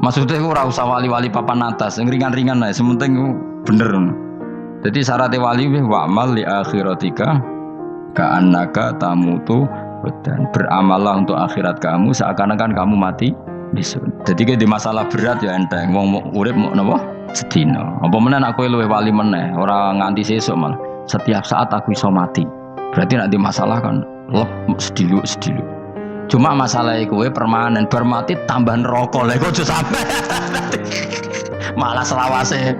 Maksudnya aku ora usah wali-wali papan atas, yang ringan-ringan lah, sementing bener. Jadi syarat wali wa amal li akhiratika ka'annaka tamutu dan beramallah untuk akhirat kamu seakan-akan kamu mati besok. Jadi kayak di masalah berat ya enteng, wong mau urip mau napa sedina. Apa meneh aku luwih wali meneh, ora nganti sesuk malah. Setiap saat aku iso mati. Berarti nek di masalah kan lep sediluk. Cuma masalah kowe permanen bar mati tambah neraka. Lha kok aja sampe. Malah selawase.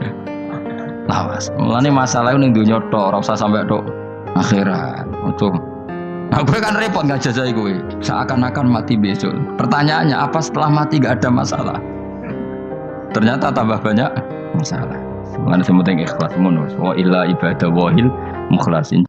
Lawas. Mulane masalah ning donya tok, ora usah sampe tok akhirat. Untuk aku kan repot enggak jajai kowe. Seakan-akan mati besok. Pertanyaannya apa setelah mati enggak ada masalah? Ternyata tambah banyak masalah. Mulane sementing ikhlas ngono. Wa illa ibadah wahil mukhlasin.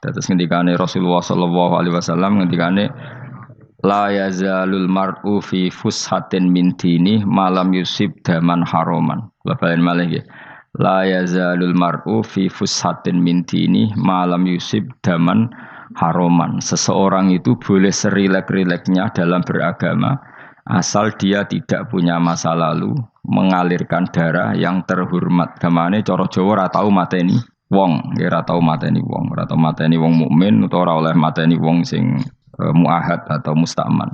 Terus ngendikane Rasulullah sallallahu alaihi wasallam ngendikane la yazalul mar'u fi fushatin min dini malam yusib daman haroman. Babalan malih nggih. La yazalul mar'u fi fushatin min dini malam yusib daman haroman. Seseorang itu boleh serilek-rileknya dalam beragama asal dia tidak punya masa lalu mengalirkan darah yang terhormat. Gamane cara Jawa ora tau mateni wong, ora tau mateni wong, ora tau mateni wong mukmin utawa ora oleh mateni wong sing muahad atau mustaman.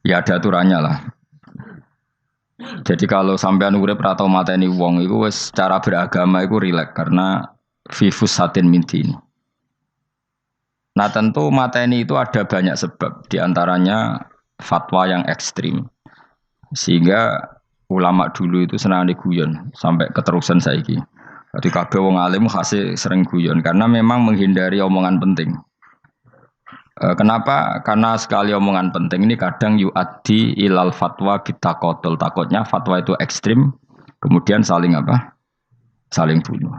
Ya ada aturannya lah. Jadi kalau sampean urip ora tau mateni wong iku wis cara beragama iku rileks karena fifus satin mintin. Nah tentu mateni itu ada banyak sebab, diantaranya fatwa yang ekstrim. Sehingga ulama dulu itu senang diguyon sampai keterusan saiki. Jadi kabeh wong alim khase sering guyon karena memang menghindari omongan penting. Kenapa? Karena sekali omongan penting ini kadang yu'addi ilal fatwa bitaqatul. Takutnya fatwa itu ekstrim, kemudian saling apa? Saling bunuh.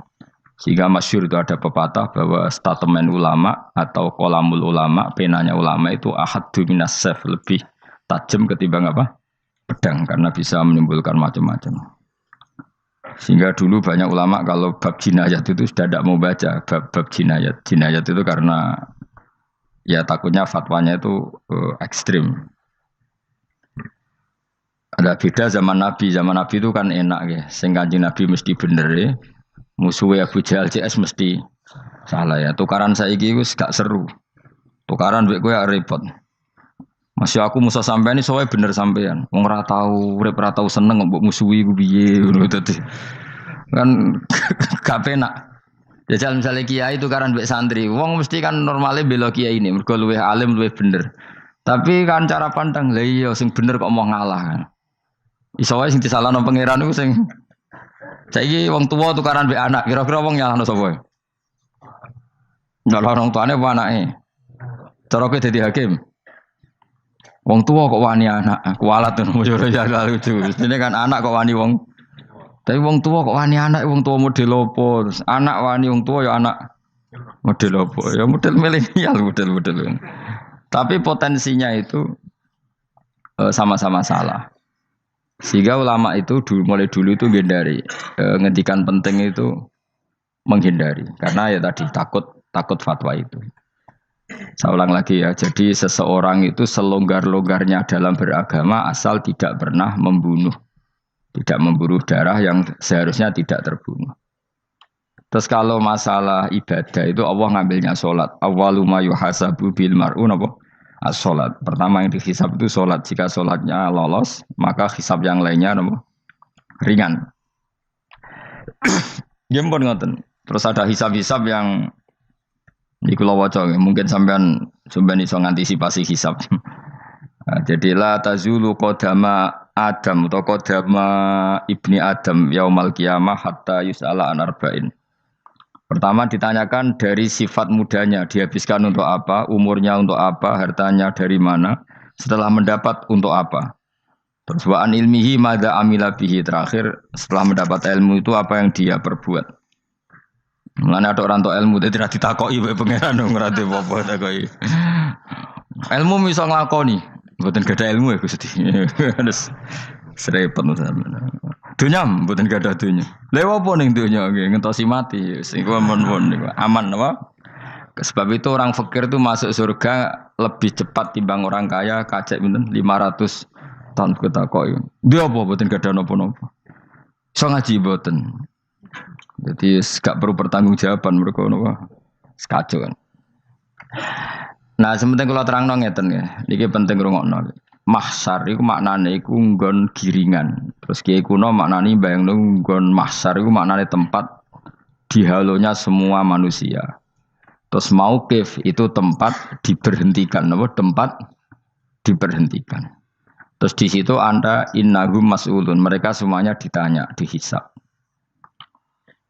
Sehingga masyhur itu ada pepatah bahwa statement ulama atau kolamul ulama, penanya ulama itu ahaddu minas sayf, lebih tajam ketimbang apa? Pedang, karena bisa menimbulkan macam-macam. Sehingga dulu banyak ulama kalau bab jinayat itu sudah tidak mau baca bab jinayat. Jinayat itu karena ya takutnya fatwanya itu ekstrim. Ada beda zaman Nabi. Zaman Nabi itu kan enak ya. Sehingga Nabi mesti bener ya. Musuhnya Abu Jahal CS mesti salah ya. Tukaran saiki wis gak seru. Tukaran mbek kowe repot. Masih aku musuh sampean ini soalnya bener sampean. Wong ora tau urip ora tau seneng mbok musuhi ku piye ngono dadi. Kan gak penak. Ya misalnya kiai itu kan mbek santri. Wong mesti kan normale bela kiai ini mergo luwih alim luwih bener. Tapi kan cara pandang lha iya sing bener kok mau ngalah kan. Iso wae sing disalahno pangeran iku sing saiki wong tuwa tukaran mbek anak, kira-kira wong nyalahno sapa? Nyalahno wong tuane apa anake? Cara kowe dadi hakim. Wong tua kok wani anak, kualat tuh yo jaga lucu. Ini kan anak kok wani wong. Tapi wong tua kok wani anak, wong tua model opo? Terus anak wani wong tua ya anak model opo? Ya model milenial model. Tapi potensinya itu sama-sama salah. Sehingga ulama itu mulai dulu itu menghindari ngendikan penting itu menghindari karena ya tadi takut fatwa itu. Saya ulang lagi ya, jadi seseorang itu selonggar-longgarnya dalam beragama asal tidak pernah membunuh darah yang seharusnya tidak terbunuh. Terus kalau masalah ibadah itu Allah ngambilnya sholat. Awwalu ma yuhasabu bil mar'u napa? As-sholat. Pertama yang dihisab itu sholat. Jika sholatnya lolos, maka hisab yang lainnya napa? Ringan. Gempon ngoten. Terus ada hisab-hisab yang di kula waca mungkin sampean iso ngantisipasi hisab. Nah, jadilah tazulu qadama Adam atau qadama ibni Adam yaumal qiyamah hatta yus'ala an arba'in. Pertama ditanyakan dari sifat mudanya, dihabiskan untuk apa, umurnya untuk apa, hartanya dari mana, setelah mendapat untuk apa. Terus wa an ilmihi madza amila bihi, terakhir setelah mendapat ilmu itu apa yang dia perbuat. Mulane ada orang tok ilmu dadi ra ditakoki wae pangeran ora apa takoki. Ilmu iso nglakoni, mboten gadah ilmu ya Gusti. Terus serepet sampeyan. Dunya mboten gadah dunya. Lha apa ning dunya nggih ngentosi mati sing aman niku. Aman apa? Sebab itu orang fakir itu masuk surga lebih cepat timbang orang kaya kacek pinten 500 tahun kita kok. Dia apa mboten gadah napa-napa. So ngaji mboten. Jadi gak perlu pertanggungjawaban mereka napa. Sekacau kan. Nah, sementing kula terangno ngeten ya. Niki penting rungokno. Mahsyar iku maknane iku nggon giringan. Terus kiai kuno maknane bayangno nggon mahsyar iku maknane tempat dihalonya semua manusia. Terus mauqif itu tempat diberhentikan, apa tempat diberhentikan. Terus di situ Anda innahum mas'ulun, mereka semuanya ditanya, dihisab.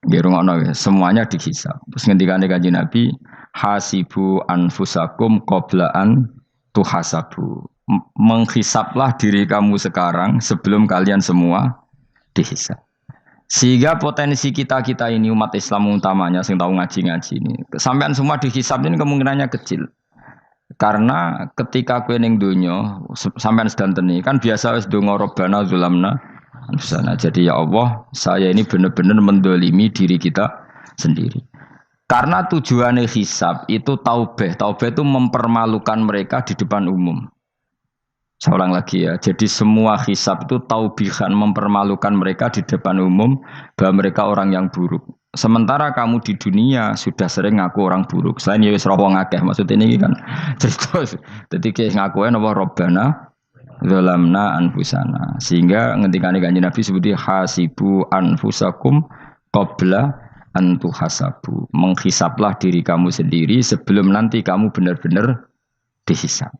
Nggih rungokno ya, semuanya dihisab. Terus ngendikane Kanjeng Nabi, hasibu anfusakum qabla an tuhasabu. Menghisaplah diri kamu sekarang sebelum kalian semua dihisap. Sehingga potensi kita ini umat Islam utamanya sing tahu ngaji-ngaji ini, sampean semua dihisap ini kemungkinannya kecil. Karena ketika kowe ning donya sampean sedanteni kan biasa wis donga robbana zulamna anfusana. Jadi ya Allah, saya ini benar-benar mendolimi diri kita sendiri. Karena tujuannya hisab itu taubah. Taubah itu mempermalukan mereka di depan umum. Saya ulang lagi ya. Jadi semua hisab itu taubihan, mempermalukan mereka di depan umum bahwa mereka orang yang buruk. Sementara kamu di dunia sudah sering ngaku orang buruk. Selain ya wis wong akeh maksud ini kan. Terus ketika ngaku apa Rabbana zalamna anfusana. Sehingga ngendikane Kanjeng Nabi sebuti hasibu anfusakum qabla an tuhasabu. Menghisaplah diri kamu sendiri sebelum nanti kamu benar-benar dihisab.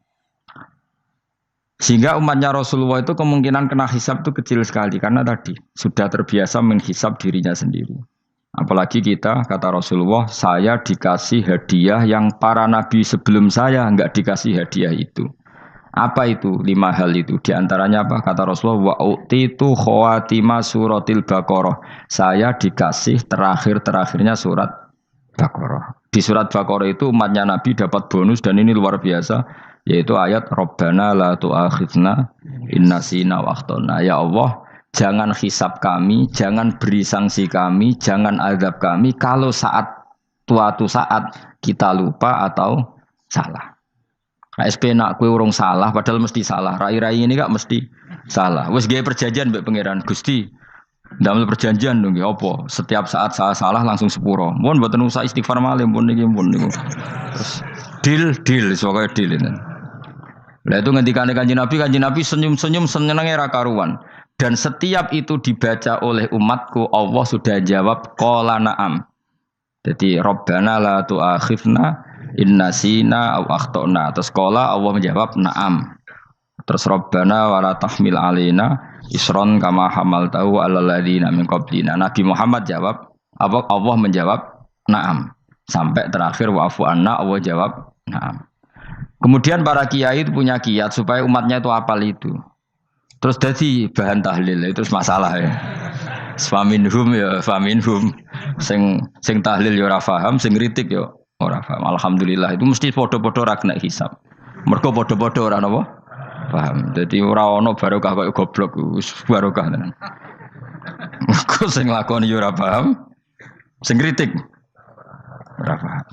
Sehingga umatnya Rasulullah itu kemungkinan kena hisab itu kecil sekali karena tadi sudah terbiasa menghisab dirinya sendiri. Apalagi kita kata Rasulullah, saya dikasih hadiah yang para nabi sebelum saya enggak dikasih hadiah itu. Apa itu? 5 hal itu. Di antaranya apa? Kata Rasulullah, wa utitu khawatima suratil Baqarah. Saya dikasih terakhir-terakhirnya surat Baqarah. Di surat Baqarah itu umatnya Nabi dapat bonus dan ini luar biasa. Yaitu ayat Rabbana la tu'akhidna inna sina wa akhtana. Ya Allah, jangan hisab kami, jangan beri sanksi kami, jangan azab kami kalau suatu saat kita lupa atau salah. KSP nak kue urung salah padahal mesti salah. Rai-rai ini gak mesti salah. Wes gawe perjanjian mbek pangeran Gusti. Dalam perjanjian dong apa? Setiap saat saya salah langsung sepuro. Mohon mboten usah istighfar malih pun niki pun niku. Terus deal soalnya deal ini. Lah itu ngendikane Kanjeng Nabi senyum-senyum senenge ra karuan. Dan setiap itu dibaca oleh umatku, Allah sudah jawab qala na'am. Jadi Rabbana la tu'akhifna in nasina aw akhtana. Terus qala Allah menjawab na'am. Terus Rabbana wa la tahmil alaina isron kama hamaltahu 'alal ladzina min qablina. Nabi Muhammad jawab, Allah menjawab na'am. Sampai terakhir wa'fu anna, Allah jawab na'am. Kemudian para kiai itu punya kiat supaya umatnya itu hafal itu. Terus jadi bahan tahlil itu masalah ya. Faminhum ya faminhum. Sing tahlil ya ora paham, sing kritik ya ora paham. Alhamdulillah itu mesti padha-padha ra kena hisab. Mergo padha-padha ora napa? Paham. Jadi ora ono barokah kaya goblok wis barokah tenan. Mergo sing lakoni ya ora paham, sing kritik ora paham.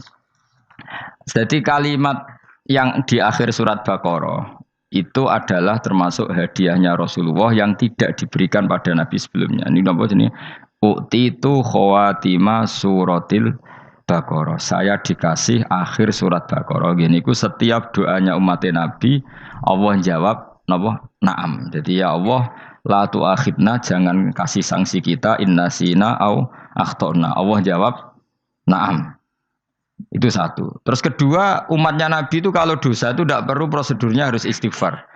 Jadi kalimat yang di akhir surat Baqarah itu adalah termasuk hadiahnya Rasulullah yang tidak diberikan pada Nabi sebelumnya. Ini apa jenis? U'titu khawatima suratil Baqarah. Saya dikasih akhir surat Baqarah. Gini ku setiap doanya umat Nabi Allah jawab napa? Na'am. Jadi ya Allah la tu'akhidna, jangan kasih sanksi kita innasina au akhtana. Allah jawab na'am. Itu satu. Terus kedua, umatnya Nabi itu kalau dosa itu tidak perlu prosedurnya harus istighfar.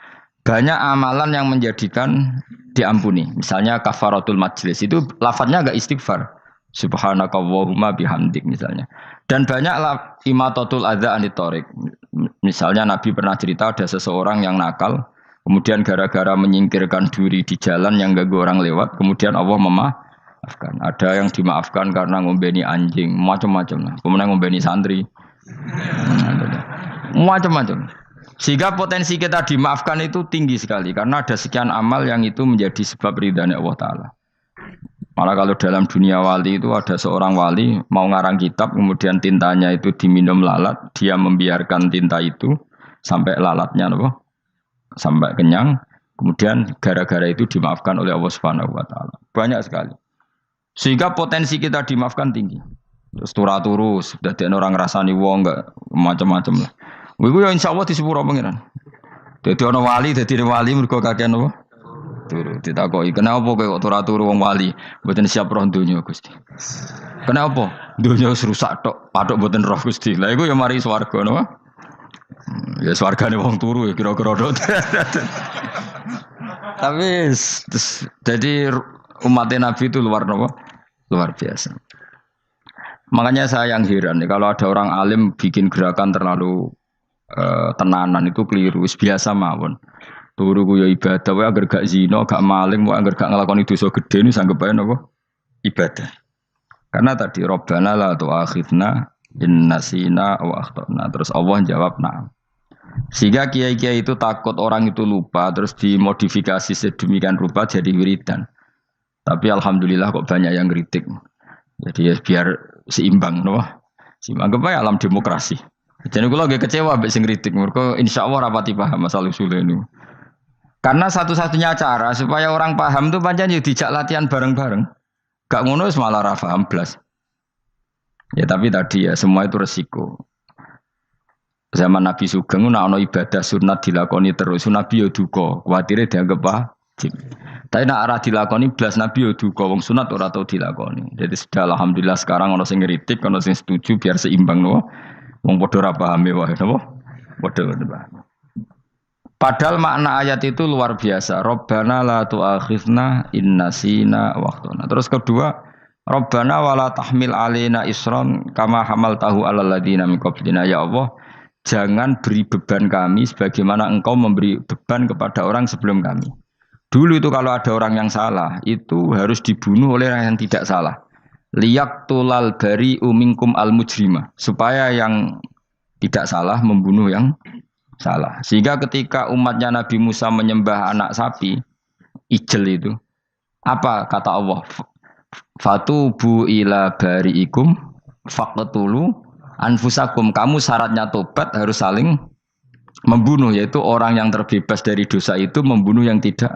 Banyak amalan yang menjadikan diampuni. Misalnya kafaratul majlis itu lafadznya enggak istighfar. Subhanakallahumma bihamdik misalnya. Dan banyak imatatul adza anit thoriq. Misalnya Nabi pernah cerita ada seseorang yang nakal, kemudian gara-gara menyingkirkan duri di jalan yang ganggu orang lewat, kemudian Allah memaafkan. Ada yang dimaafkan karena ngombeni anjing, macam-macam. Kemudian ngombeni santri, macam-macam. Sehingga potensi kita dimaafkan itu tinggi sekali karena ada sekian amal yang itu menjadi sebab ridhanya Allah Taala. Malah kalau dalam dunia wali itu ada seorang wali mau ngarang kitab, kemudian tintanya itu diminum lalat, dia membiarkan tinta itu sampai lalatnya apa? Sampai kenyang, kemudian gara-gara itu dimaafkan oleh Allah Subhanahu wa taala. Banyak sekali. Sehingga potensi kita dimaafkan tinggi. Terus turu sudah ada orang rasani wong enggak macam-macam lah. Iku ya insyaallah disepuro pangeran. Dadi ana wali, dadi wali mergo kakean apa? Turu. Ditakoki, "Kenapa kowe kok turu wong wali? Mboten siap roh donya, Gusti." "Kenapa?" "Donya wis rusak tok, patok mboten roh, Gusti." Lah iku ya mari swarga napa? Ya swargane wong turu ya kira-kira tok. Tapi jadi umat Nabi itu luar napa? Luar biasa. Makanya saya yang heran kalau ada orang alim bikin gerakan terlalu tenanan itu keliru, biasa mawon. Turu ku ya ibadah, wae agar gak zina, gak maling, wae agar gak nglakoni dosa gedhe ini sanggep ae napa? Ibadah. Karena tadi Rabbana la tu'akhidna in nasina wa akhtana. Terus Allah jawab na'am. Sehingga kiai-kiai itu takut orang itu lupa terus dimodifikasi sedemikian rupa jadi wiridan. Tapi alhamdulillah kok banyak yang kritik. Jadi ya biar seimbang, no? Seimbang apa alam demokrasi. Jadi kalau lagi kecewa ambek sing kritik, mergo insyaallah rapati paham masalah usul ini. Karena satu-satunya cara supaya orang paham itu pancen yo dijak latihan bareng-bareng. Gak ngono wis malah ra paham blas. Ya tapi tadi ya semua itu resiko. Zaman Nabi Sugeng ana ibadah sunat dilakoni terus, Nabi yo duka, kuwatire dianggap wajib. Tapi nek ora dilakoni blas Nabi yo duka, wong sunat ora tau dilakoni. Jadi sudah alhamdulillah sekarang ana sing ngritik, ana sing setuju biar seimbang no. Wong padha ora pahame wae napa? Padha paham. Padahal makna ayat itu luar biasa. Rabbana la tu'akhidna in nasina wa akhtana. Terus kedua, Rabbana wala tahmil alaina isron kama hamaltahu alal ladina min qablina. Ya Allah, jangan beri beban kami sebagaimana Engkau memberi beban kepada orang sebelum kami. Dulu itu kalau ada orang yang salah, itu harus dibunuh oleh orang yang tidak salah. Liyaqtulal bari minkum al mujrima, supaya yang tidak salah membunuh yang salah. Sehingga ketika umatnya Nabi Musa menyembah anak sapi, ijel itu, apa kata Allah? Fatubu ila bariikum faqtulu anfusakum. Kamu syaratnya tobat harus saling membunuh, yaitu orang yang terbebas dari dosa itu membunuh yang tidak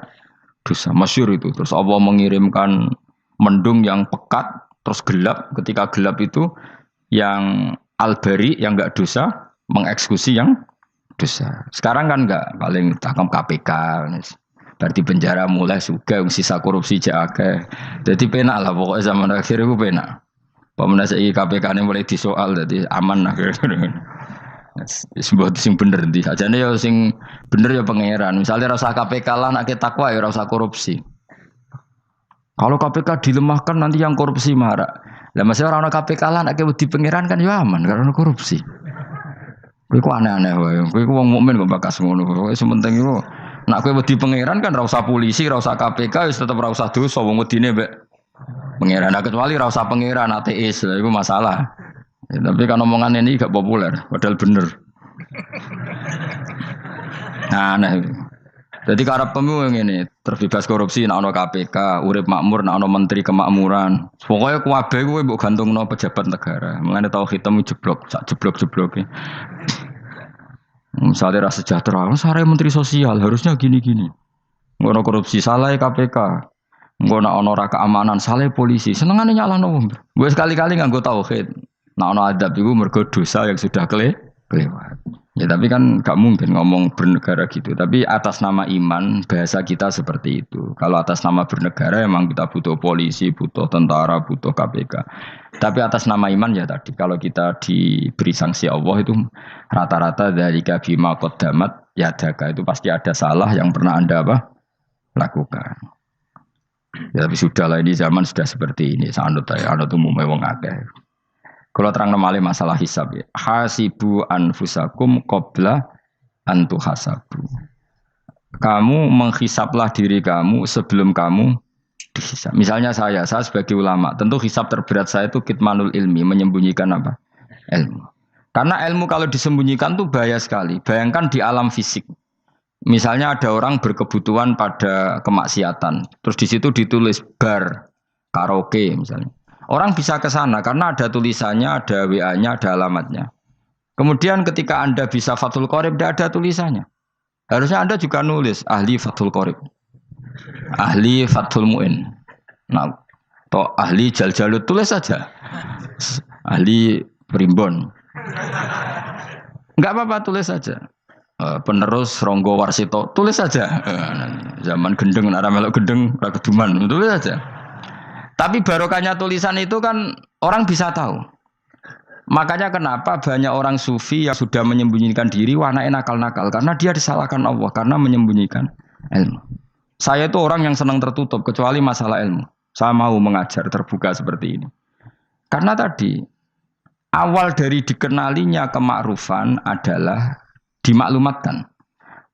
dosa. Masyhur itu. Terus Allah mengirimkan mendung yang pekat, terus gelap. Ketika gelap itu yang al-bari yang enggak dosa mengeksekusi yang dosa. Sekarang kan enggak, paling tangkap KPK. Berarti penjara mulai suka sisa korupsi jake. Jadi penak lah pokoknya zaman akhir itu penak. Pemenang saya KPK ini mulai disoal jadi aman lah. Sebuah sing bener di. Ajane ya sing bener ya pangeran. Misalnya rasa KPK lah nak takwa ya rasa korupsi. Kalau KPK dilemahkan nanti yang korupsi marah. Lah masih orang KPK lah nak di pangeran kan ya aman karena korupsi. Kowe aneh-aneh wae. Kowe wong mukmin kok bakas ngono. Kowe sementing iku nak kowe wedi pangeran kan ra usah polisi, ra usah KPK wis tetep ra usah dosa wong wedine mbek pangeran. Nah, kecuali ra usah pangeran ateis, iku masalah. Ya, tapi kan omongan ini gak populer, padahal bener. Nah, aneh. Jadi karepmu ngene, terbebas korupsi nek ana KPK, urip makmur nek ana menteri kemakmuran. Pokoke kabeh kowe mbok gantungno pejabat negara. Mulane tau hitam jeblok, sak jeblok-jebloke. Misalnya rasa sejahtera, saya menteri sosial harusnya gini-gini. Ngono korupsi salah KPK. Ngono ana ora keamanan salah polisi. Senengane nyalahno wong. Gue sekali-kali nganggo tauhid. Nek ana adab iku mergo dosa yang sudah kelewat. Ya tapi kan gak mungkin ngomong bernegara gitu. Tapi atas nama iman bahasa kita seperti itu. Kalau atas nama bernegara emang kita butuh polisi, butuh tentara, butuh KPK. Tapi atas nama iman ya tadi kalau kita diberi sanksi Allah itu rata-rata dari bima qaddamat yadaka itu pasti ada salah yang pernah Anda lakukan. Ya tapi sudahlah ini zaman sudah seperti ini. Sanut ya, anut umumnya wong akeh. Kalau terang malih masalah hisab ya. Hasibu anfusakum qabla antu hasabu. Kamu menghisaplah diri kamu sebelum kamu dihisab. Misalnya saya sebagai ulama, tentu hisab terberat saya itu kitmanul ilmi, menyembunyikan apa? Ilmu. Karena ilmu kalau disembunyikan tuh bahaya sekali. Bayangkan di alam fisik. Misalnya ada orang berkebutuhan pada kemaksiatan, terus di situ ditulis bar karaoke misalnya. Orang bisa ke sana karena ada tulisannya, ada WA-nya, ada alamatnya. Kemudian ketika Anda bisa Fathul Qorib, tidak ada tulisannya. Harusnya Anda juga nulis ahli Fathul Qorib, ahli Fathul Mu'in, nah, atau ahli Jaljalut, tulis saja. Ahli Primbon. Enggak apa-apa, tulis saja. Penerus Ronggo Warsito, tulis saja. Zaman gendeng, arah melok gendeng, rakeduman, tulis saja. Tapi barokahnya tulisan itu kan orang bisa tahu. Makanya kenapa banyak orang sufi yang sudah menyembunyikan diri, wanake nakal-nakal, karena dia disalahkan Allah karena menyembunyikan ilmu. Saya itu orang yang senang tertutup kecuali masalah ilmu. Saya mau mengajar terbuka seperti ini. Karena tadi awal dari dikenalinya kemakrufan adalah dimaklumatkan.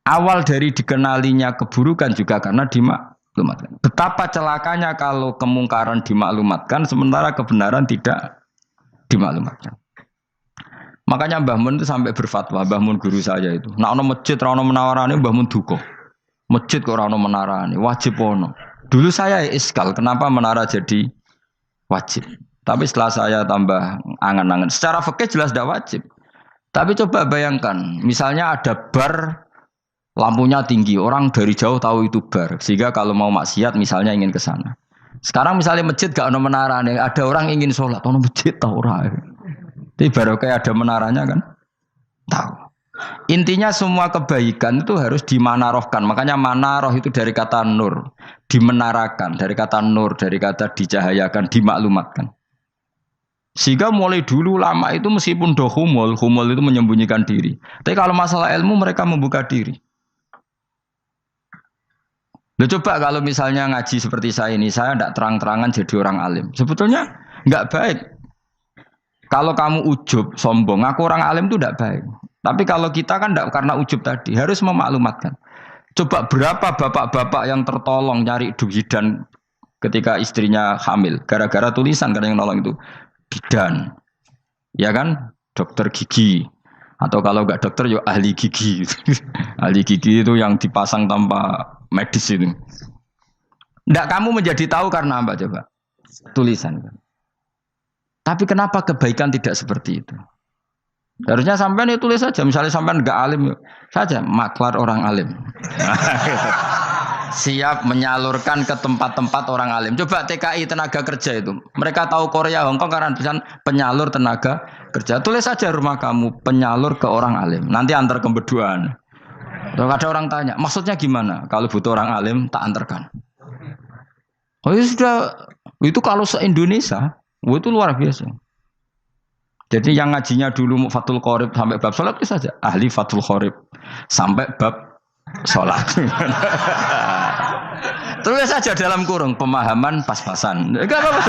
Awal dari dikenalinya keburukan juga karena dimaklumatkan. Betapa celakanya kalau kemungkaran dimaklumatkan sementara kebenaran tidak dimaklumatkan. Makanya Mbah Mun itu sampai berfatwa, Mbah Mun guru saya itu. Nah ono masjid ora ono menawarane Mbah Mun duka. Masjid kok ora ono menarane, wajib ono. Dulu saya iskal kenapa menara jadi wajib. Tapi setelah saya tambah angan-angan, secara fikih jelas tidak wajib. Tapi coba bayangkan, misalnya ada bar lampunya tinggi, orang dari jauh tahu itu bar, sehingga kalau mau maksiat misalnya ingin ke sana. Sekarang misalnya masjid gak ada menara nih, ada orang ingin sholat, ono masjid tahu orang. Tapi baru kayak ada menaranya kan, tahu. Intinya semua kebaikan itu harus dimanarohkan. Makanya manaroh itu dari kata nur, dimenarakan, dari kata nur, dari kata dicahayakan, dimaklumatkan. Sehingga mulai dulu lama itu meskipun humul itu menyembunyikan diri. Tapi kalau masalah ilmu mereka membuka diri. Loh coba kalau misalnya ngaji seperti saya ini, saya tidak terang-terangan jadi orang alim. Sebetulnya nggak baik. Kalau kamu ujub, sombong, aku orang alim itu tidak baik. Tapi kalau kita kan tidak karena ujub tadi, harus memaklumatkan. Coba berapa bapak-bapak yang tertolong nyari bidan ketika istrinya hamil. Gara-gara tulisan, karena yang nolong itu bidan. Ya kan? Dokter gigi. Atau kalau nggak dokter, ya ahli gigi. Ahli gigi itu yang dipasang tanpa medis itu. Nggak kamu menjadi tahu karena apa coba? Tulisan. Tapi kenapa kebaikan tidak seperti itu? Harusnya sampean itu tulis saja. Misalnya sampean nggak alim saja, maklar orang alim. Siap menyalurkan ke tempat-tempat orang alim. Coba TKI tenaga kerja itu. Mereka tahu Korea, Hongkong karena tulisan penyalur tenaga kerja. Tulis saja rumah kamu penyalur ke orang alim. Nanti antar kembeduan. Kalau ada orang tanya, maksudnya gimana? Kalau butuh orang alim, tak antarkan. Oh ya sudah, itu kalau se-Indonesia, itu luar biasa. Jadi yang ngajinya dulu Fathul Qorib sampai bab sholat itu saja. Ahli Fathul Qorib sampai bab sholat. Tulis saja dalam kurung, pemahaman pas-pasan. Enggak apa-apa.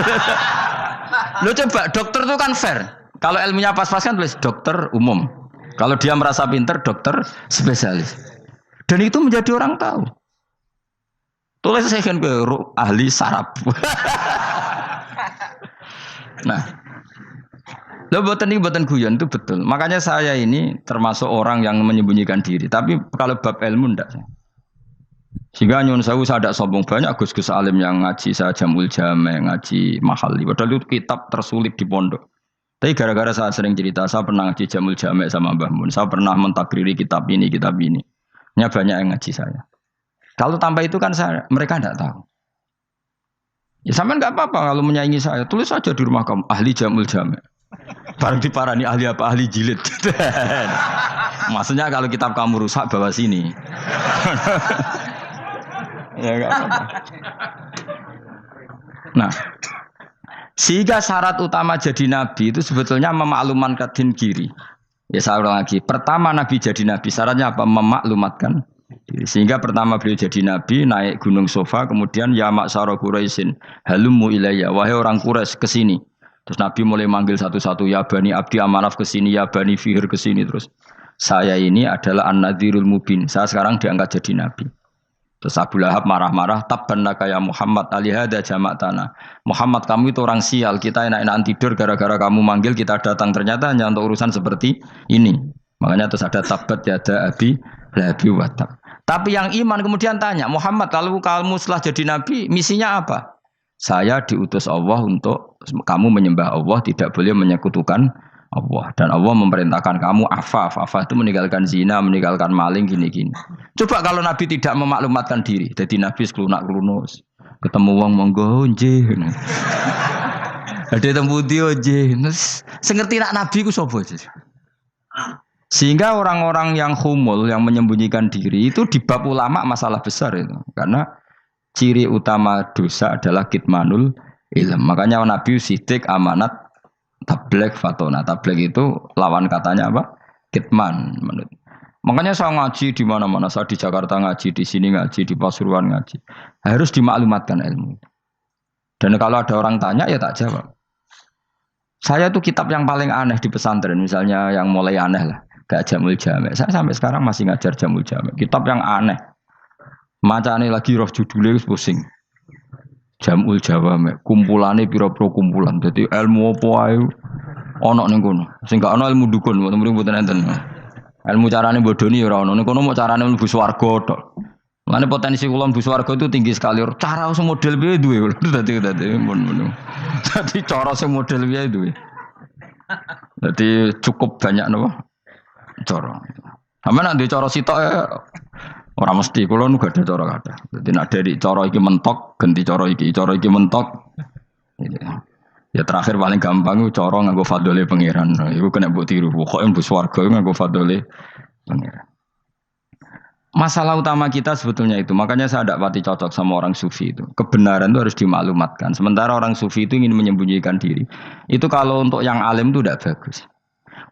Lo coba, dokter itu kan fair. Kalau ilmunya pas-pasan tulis dokter umum. Kalau dia merasa pinter, dokter spesialis. Dan itu menjadi orang tahu. Tulis saya kan ke ahli saraf. Nah, lo buatan guyon itu betul. Makanya saya ini termasuk orang yang menyembunyikan diri. Tapi kalau bab ilmu enggak. Sehingga nyun saya tidak sombong, banyak gus-gus alim yang ngaji saya Jamul Jame, ngaji Mahali. Padahal itu kitab tersulit di pondok. Tapi gara-gara saya sering cerita, saya pernah ngaji Jamul Jame sama Mbah Mun. Saya pernah mentakriri kitab ini, kitab ini. Nya banyak yang ngaji saya. Kalau tanpa itu kan mereka tidak tahu. Ya sampean nggak apa-apa kalau menyaingi saya, tulis saja di rumah kamu ahli Jamul Jame. Barang diparani ahli apa? Ahli jilid. Maksudnya kalau kitab kamu rusak bawa sini. Ya enggak apa-apa. Nah, sehingga syarat utama jadi nabi itu sebetulnya memaklumatkan diri. Ya saya ulang lagi. Pertama nabi jadi nabi syaratnya apa? Memaklumatkan diri. Sehingga pertama beliau jadi nabi naik gunung Sofa, kemudian ya maksara Quraisyin halummu ilayya, wahai orang Quraisy ke sini. Terus Nabi mulai manggil satu-satu, ya Bani Abdi Amanaf ke sini, ya Bani Fihir ke sini terus. Saya ini adalah An-Nadhirul Mubin. Saya sekarang diangkat jadi nabi. Terus Abu Lahab marah-marah, tabban laka ya Muhammad alihada jama'tana. Muhammad kamu itu orang sial, kita enak-enakan tidur gara-gara kamu manggil kita datang, ternyata hanya untuk urusan seperti ini. Makanya terus ada tabat yada abi labi watab. Tapi yang iman kemudian tanya, Muhammad kalau kamu setelah jadi nabi, misinya apa? Saya diutus Allah untuk kamu menyembah Allah, tidak boleh menyekutukan Allah. Dan Allah memerintahkan kamu afaf. Afaf itu meninggalkan zina, meninggalkan maling, gini-gini. Coba kalau Nabi tidak memaklumatkan diri. Jadi Nabi seklunak-kelunus. Ketemu wong monggo nggih. Ada tembu dia nggih. Sengerti nak Nabi ku sapa? Sehingga orang-orang yang humul, yang menyembunyikan diri itu di bab ulama masalah besar itu. Karena ciri utama dosa adalah kitmanul ilm. Makanya Nabi sidik amanat tabligh fatona. Tabligh itu lawan katanya apa? Kitman. Makanya saya ngaji di mana-mana. Saya di Jakarta ngaji, di sini ngaji, di Pasuruan ngaji. Harus dimaklumatkan ilmu. Dan kalau ada orang tanya ya tak jawab. Saya tuh kitab yang paling aneh di pesantren. Misalnya yang mulai aneh lah. Gak Jamul Jami'. Saya sampai sekarang masih ngajar Jamul Jami'. Kitab yang aneh. Macane lagi roh judulnya wis pusing. Jamul Jawami', kumpulane pira-pira kumpulan. Dadi ilmu apa ae ana ning kono. Sing gak ana ilmu dukun, mboten enten. Ilmu carane bodoni ya ora ana. Ning kono mok carane mlebu swarga tok. Mane potensi kula mlebu swarga itu tinggi sekali. Cara sing model piye duwe. Dadi mun. Dadi cara sing model piye duwe. Dadi cukup banyak napa? Cara. Sampe nek ndek cara sitok ora mesti, kula nu gak ada cara kathah. Dadi nek dari cara iki mentok, ganti cara iki mentok. Ya terakhir paling gampang ku cara nganggo fadhole pangeran. Iku kena mbok tiru. Pokoke mbok swarga nganggo fadhole pangeran. Masalah utama kita sebetulnya itu. Makanya saya tidak pati cocok sama orang sufi itu. Kebenaran itu harus dimaklumatkan. Sementara orang sufi itu ingin menyembunyikan diri. Itu kalau untuk yang alim itu tidak bagus.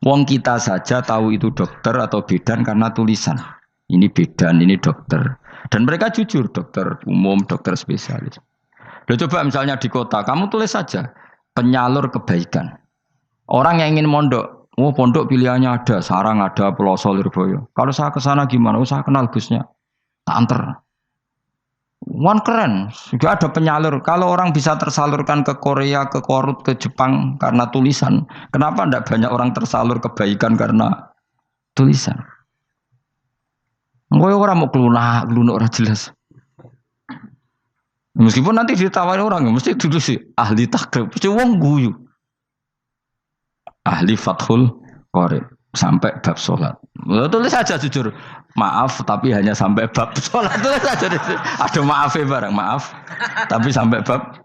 Wong kita saja tahu itu dokter atau bidan karena tulisan. Ini bidan, ini dokter. Dan mereka jujur, dokter umum, dokter spesialis. Loh, coba misalnya di kota, kamu tulis saja penyalur kebaikan. Orang yang ingin mondok, pondok pilihannya ada, Sarang ada, Pelosok, Lirboyo. Kalau saya ke sana gimana? Saya kenal Gusnya. Tak anter. One keren, juga ada penyalur. Kalau orang bisa tersalurkan ke Korea, ke Korut, ke Jepang karena tulisan, kenapa tidak banyak orang tersalur kebaikan karena tulisan? Enggak orang mau kelunak orang jelas. Meskipun nanti ditawari orang, mesti dulu sih ahli takrib, mesti wong guyu, ahli fathul qorib sampai bab sholat. Tulis saja jujur. Maaf, tapi hanya sampai bab sholat. Tulis saja. Ada maafnya bareng, maaf. Tapi sampai bab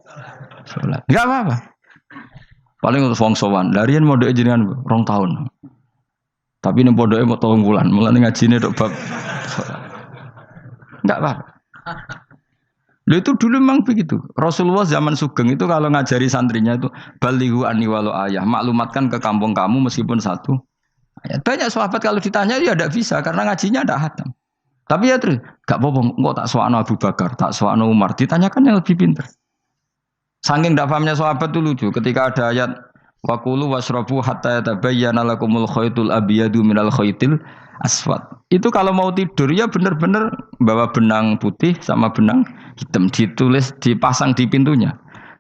sholat. Enggak apa-apa. Paling untuk wong sowan. Larian mau doa jenengan 2 tahun. Tapi ini bodohnya mau 3 bulan. Mulai ngajine dok bab sholat. Enggak apa-apa. Lalu itu dulu memang begitu. Rasulullah zaman Sugeng itu kalau ngajari santrinya itu balighu anni walau ayah. Maklumatkan ke kampung kamu meskipun 1 ayat. Banyak sahabat kalau ditanya ya tidak bisa karena ngajinya tidak hatam. Tapi ya terus gak apa-apa, kok tak soal Abu Bakar, tak soal Umar. Ditanyakan yang lebih pintar. Saking tidak pahamnya sahabat itu lucu. Ketika ada ayat Wakulu wasrobu hatta yatabayyana lakumul khaytul abyadu minal khaytil aswad. Itu kalau mau tidur ya benar-benar bawa benang putih sama benang hitam ditulis dipasang di pintunya.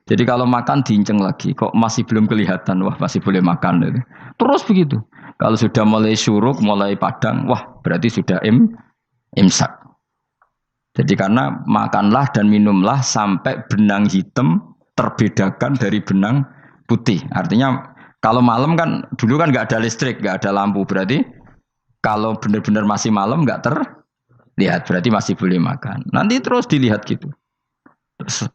Jadi kalau makan diinceng lagi. Kok masih belum kelihatan? Wah masih boleh makan. Terus begitu. Kalau sudah mulai syuruk, mulai padang, wah berarti sudah imsak. Jadi karena makanlah dan minumlah sampai benang hitam terbedakan dari benang putih. Artinya kalau malam kan dulu kan nggak ada listrik, nggak ada lampu. Berarti kalau benar-benar masih malam nggak terlihat, berarti masih boleh makan. Nanti terus dilihat gitu. Terus,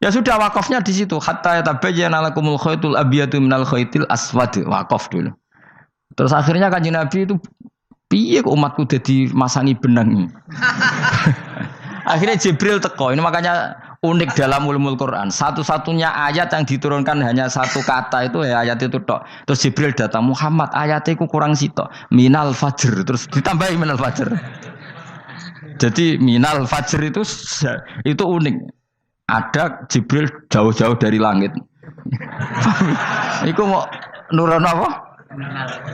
ya sudah wakafnya di situ. Hatta yatabayyana lakumul khaytul abyadu minal khaytil aswad. Wakaf dulu. Terus akhirnya Kanjeng Nabi itu piye kok umatku jadi masangi benang. Akhirnya Jibril teko. Ini makanya unik dalam ulumul Quran. Satu-satunya ayat yang diturunkan hanya 1 kata itu ya ayat itu tok. Terus Jibril datang, Muhammad ayatnya ku kurang sitok. Minal fajr. Terus ditambahi minal fajr. Jadi minal fajr itu unik. Ada Jibril jauh-jauh dari langit. Iku mau nurono apa?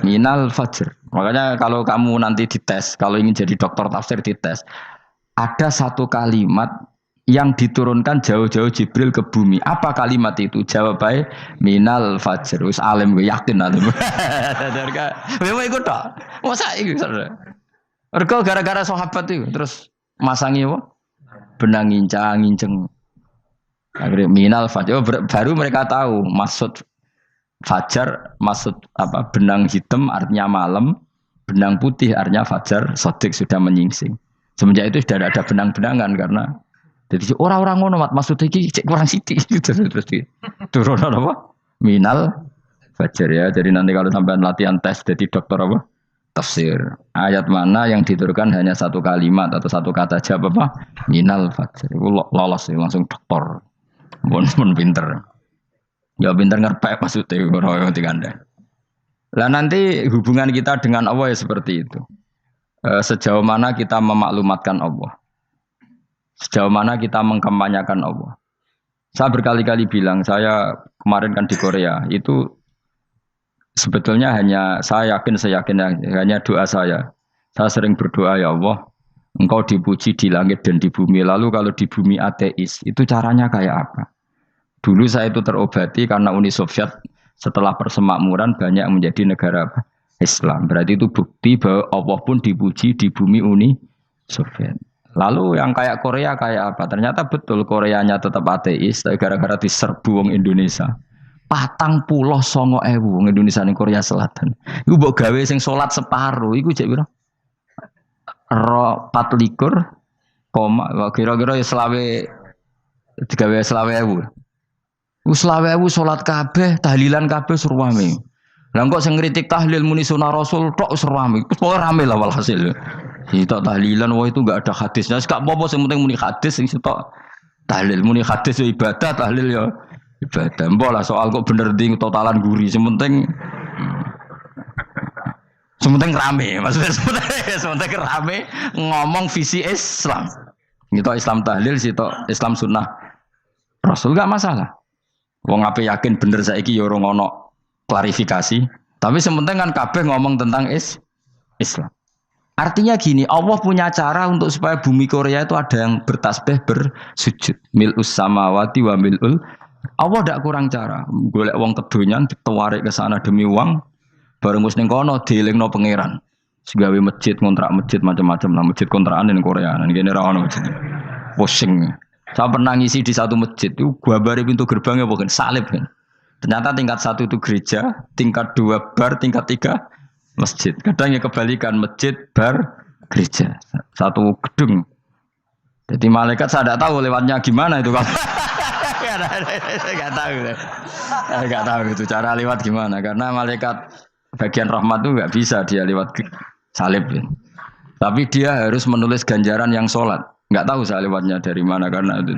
Minal fajr. Makanya kalau kamu nanti dites, kalau ingin jadi dokter tafsir dites, ada 1 kalimat yang diturunkan jauh-jauh Jibril ke bumi. Apa kalimat itu? Jawab baik, minal fajr. Wis alim gue yakin alim. Memang ikut tak? Masa itu? Mereka gara-gara sahabat itu terus masangi apa? Benang ngincang. Akhirnya minal fajar. Oh, baru mereka tahu maksud fajar, maksud apa? Benang hitam artinya malam, benang putih artinya fajar. Sodik sudah menyingsing. Semenjak itu sudah ada benang-benangan karena jadi orang-orang ngono mat maksud iki cek kurang sithik gitu terus turun apa? Minal fajar ya. Jadi nanti kalau sampai latihan tes jadi dokter apa? Tafsir. Ayat mana yang diturunkan hanya satu kalimat atau satu kata aja apa? Minal fajar. Itu lolos langsung dokter. Pun pinter. Ya pinter ngerpek maksudnya orang yang diganda. Lah nanti hubungan kita dengan Allah ya seperti itu. Sejauh mana kita memaklumatkan Allah. Sejauh mana kita mengkampanyakan Allah. Saya berkali-kali bilang, saya kemarin kan di Korea, itu sebetulnya hanya, saya yakin hanya doa saya. Saya sering berdoa, ya Allah, Engkau dipuji di langit dan di bumi. Lalu kalau di bumi ateis, itu caranya kayak apa? Dulu saya itu terobati karena Uni Soviet setelah persemakmuran banyak menjadi negara Islam. Berarti itu bukti bahwa Allah pun dipuji di bumi Uni Soviet. Lalu yang kayak Korea kayak apa? Ternyata betul Koreanya tetap ateis, tapi gara-gara diserbu wong Indonesia. 49.000 wong Indonesia ning Korea Selatan. Iku mbok gawe sing salat separuh, iku jek pira? 24, kira-kira ya selawe digawe selawe ewu. Selawe ewu salat kabeh, tahlilan kabeh surwame. Lah kok sing ngritik tahlil muni sunah Rasul tok surwame. Pokoke rame lah walhasil. Kita tahlilan wah itu enggak ada hadisnya. Enggak apa-apa sing penting muni hadis sing sitok tahlil muni hadis ya ibadah, tahlil ya ibadah. Mbok lah soal kok bener ding totalan guri sing penting rame. Maksudnya sementing rame ngomong visi Islam. Kita Islam tahlil sitok Islam sunnah Rasul enggak masalah. Wong ape yakin bener saiki ya ora ono klarifikasi. Tapi sementing kan kabeh ngomong tentang Islam. Artinya gini, Allah punya cara untuk supaya bumi Korea itu ada yang bertasbih bersujud. Mil'us samawati wa mil'ul. Allah tidak kurang cara. Golek wong kedonyan ditawarik ke sana demi uang. Bareng wis ning kono dielingno pangeran. Segawe masjid, kontrak masjid macam-macam lah, masjid kontrakan ning Korea. Nang kene ra ono masjid. Pusing. Saya pernah ngisi di satu masjid itu gambare pintu gerbangnya bukan salib kan. Ternyata tingkat 1 itu gereja, tingkat 2 bar, tingkat 3 masjid. Kadang ya kebalikan masjid, bar, gereja. Satu gedung. Jadi malaikat saya tidak tahu lewatnya gimana itu kan. Enggak tahu itu cara lewat gimana karena malaikat bagian rahmat itu enggak bisa dia lewat salib. Ya. Tapi dia harus menulis ganjaran yang sholat. Enggak tahu saya lewatnya dari mana karena itu.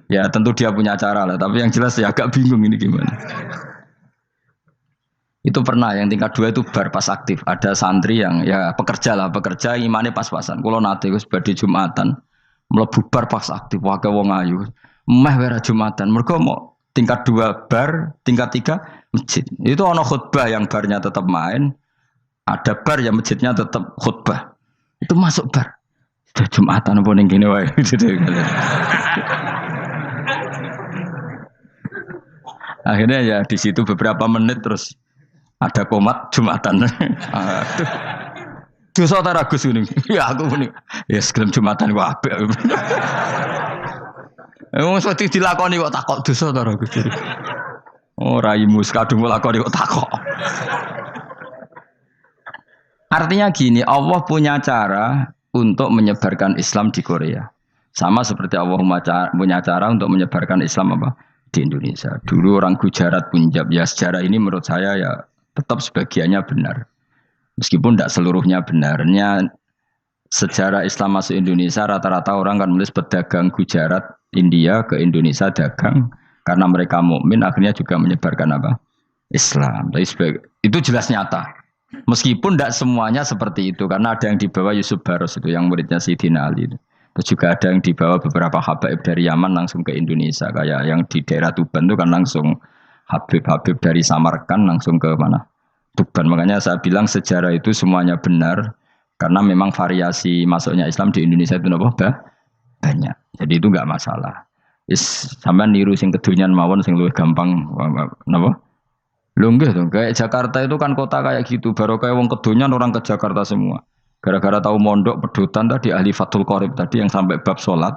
Ya tentu dia punya cara lah. Tapi yang jelas ya agak bingung ini gimana. Itu pernah yang tingkat 2 itu bar pas aktif. Ada santri yang ya pekerja imannya pas-pasan. Kalau nanti gus badhe Jumatan mlebu bar pas aktif wae wong ayu. Meh wera Jumatan. Mergo mau tingkat 2 bar, tingkat 3 masjid. Itu ana khutbah yang barnya tetap main. Ada bar yang masjidnya tetap khutbah. Itu masuk bar. Sudah Jumatan apa ning kene wae. Akhirnya ya di situ beberapa menit terus ada komat Jumatan. Dosa ta Gus ini. Ya aku muni. Ya segelem Jumatan kok apik. Wong mesti dilakoni kok takok dosa ta Gus. Oh raimu kadung lakoni kok takok. Artinya gini, Allah punya cara untuk menyebarkan Islam di Korea. Sama seperti Allah punya cara untuk menyebarkan Islam apa? Di Indonesia. Dulu orang Gujarat, Punjab, ya sejarah ini menurut saya ya tetap sebagiannya benar. Meskipun tidak seluruhnya benarnya sejarah Islam masuk Indonesia rata-rata orang kan menulis pedagang Gujarat, India ke Indonesia dagang karena mereka mukmin akhirnya juga menyebarkan apa? Islam. Itu jelas nyata. Meskipun tidak semuanya seperti itu karena ada yang dibawa Yusuf Baros itu yang muridnya Sayyidina Ali itu. Terus juga ada yang dibawa beberapa habaib dari Yaman langsung ke Indonesia. Kayak yang di daerah Tuban itu kan langsung habib-habib dari Samarkand langsung ke mana? Tuban. Makanya saya bilang sejarah itu semuanya benar. Karena memang variasi masuknya Islam di Indonesia itu banyak. Jadi itu enggak masalah. Sampai niru sing kedunyan mawon sing luwih gampang napa? Lho nggih to, kayak Jakarta itu kan kota kayak gitu. Baru kayak wong kedunyan orang ke Jakarta semua. Gara-gara tahu mondok pedutan tadi ahli Fathul Qorib tadi yang sampai bab sholat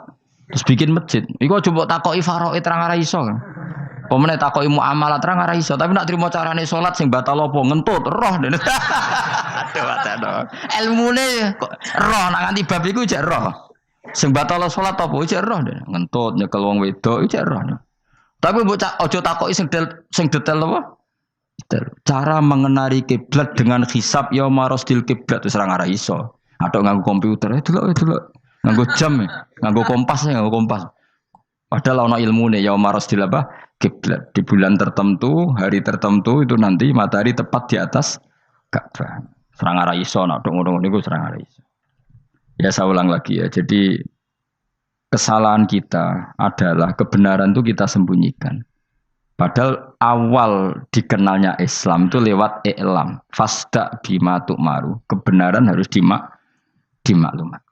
Terus bikin masjid. Iku coba takoki faraid terang ora iso. Pemene takoki muamalah terang ora iso, tapi nak trimo carane salat sing batal apa ngentut roh dene. Aduh aduh. Ilmune kok roh nak nganti bab iku jek roh. Sing batal salat apa jek roh dene. Ngentut nyekel wong wedok jek roh. Tapi mbok aja takoki sing detail apa? Cara mengenali kiblat dengan hisab ya marosdil kiblat wis ora iso. Atau nganggo komputer delok. Nganggo jam, nganggo kompas. Padahal ana ilmune ya marosdil apa? Kiblat di bulan tertentu, hari tertentu itu nanti matahari tepat di atas Ka'bah. Serang arah iso, nak ngono niku serang arah iso. Ya saya ulang lagi ya. Jadi kesalahan kita adalah kebenaran itu kita sembunyikan. Padahal awal dikenalnya Islam itu lewat i'lam. Fasda bima tu'maru. Kebenaran harus dimaklumat.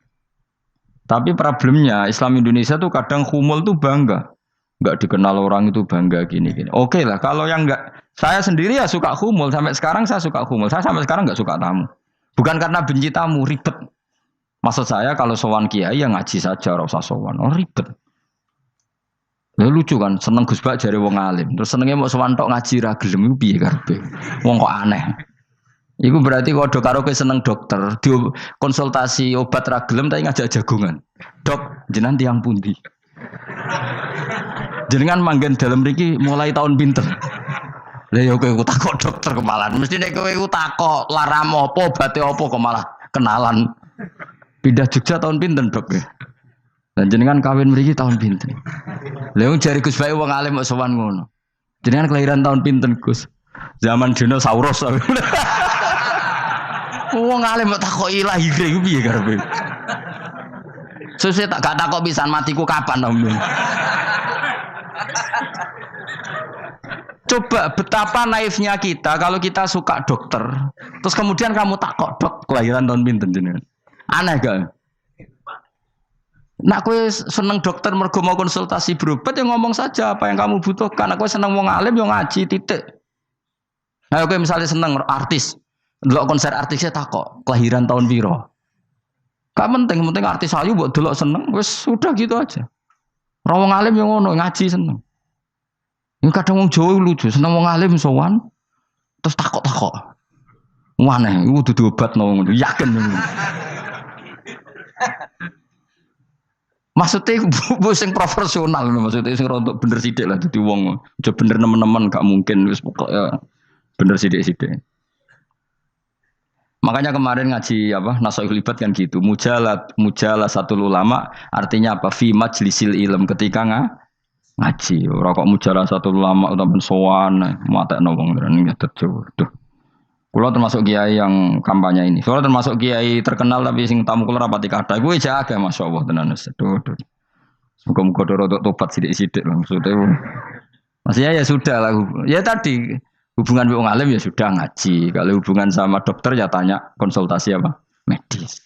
Tapi problemnya Islam Indonesia tuh kadang humul tuh bangga. Enggak dikenal orang itu bangga gini. Oke lah, kalau yang enggak, saya sendiri ya suka humul. Sampai sekarang saya suka humul. Saya sampai sekarang enggak suka tamu. Bukan karena benci tamu, ribet. Maksud saya kalau sowan kiai ya ngaji saja, ora usah sowan. Oh ribet. Lalu lucu kan, seneng Gus Bak jare wong alim. Terus senenge mau sowan tok ngaji ra gelem iku piye karepe. Wong kok aneh. Iku berarti kalau karo kowe seneng dokter, di konsultasi obat ra gelem tapi ngajak jagongan. Dok, jenengan tiyang pundi? Jenengan manggen dalam mriki mulai tahun pinten? Lah ya kowe takok dokter kemalan. Mesti nek kowe takok laram apa, obate apa kok malah kenalan. Pindah Jogja tahun pinten, Dok? Dan jenengan kawin mriki tahun pinten? Lah wong jare Gus Bae wong alim kok sowan ngono. Jenengan kelahiran tahun pinten, Gus? Zaman dinosaurus. Wong alim kok takoki lahire iku piye karepe? Sesuk tak gak takok pisan matiku kapan, Om. Coba betapa naifnya kita kalau kita suka dokter, terus kemudian kamu takok dok kelahiran tahun pinten jenengan. Aneh gak? Nak kowe seneng dokter mergo mau konsultasi berobat ya ngomong saja apa yang kamu butuhkan. Aku seneng wong alim yo ngaji titik. Nah kowe misalnya seneng artis, ndelok konser artisnya takok kelahiran tahun piro. Gak penting artis ayu mbok delok seneng wis sudah gitu aja. Ora wong alim yo ngono ngaji seneng. Ini kadang wong Jawa lucu, seneng wong alim sowan terus takok-takok. Aneh, iku dudu obat no ngono, yakin. Maksudnya bu sing profesional maksudnya sing rontok bener sithik lah dadi wong. Aja bener nemen-nemen gak mungkin wis pokoke bener sithik-sithik. Makanya kemarin ngaji apa Nasoihul Ibad kan gitu. Mujalah satu ulama artinya apa? Fi majlisil ilm ketika ngaji, ora kok mujarah satu ulama utawa sowan matekno wong ngene tejo. Duh. Kula termasuk kiai yang kampanye ini. Kula termasuk kiai terkenal tapi sing tamu kula rapati kathah. Kuwi jaga masyaallah tenan wis. Duh. Muga-muga rodok tobat sithik-sithik maksudnya. Maksudnya ya sudah lah. Ya tadi hubungan wong alim ya sudah ngaji. Kalau hubungan sama dokter ya tanya konsultasi apa? Medis.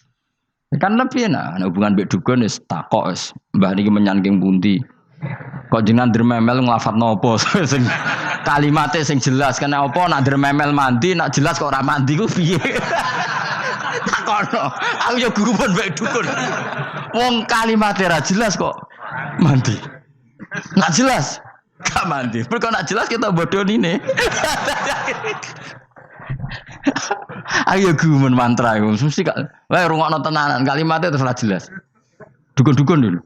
Kan lebih enak. Nah, hubungan mbek dukun wis takok wis. Mbah niki menyangking pundi? Kok jenengan dermemel nglafadzno apa sing kalimate sing jelas kena apa nak dermemel mandi nak jelas kok ora mandi ku piye takono aku ya guru pun mbek dukun wong kalimate ra jelas kok mandi nak jelas gak mandi kok nak jelas kita bodoh ini ayo guru mantra iku mesti gak wae rungokno tenanan kalimate terus ra jelas dukun-dukun dulu.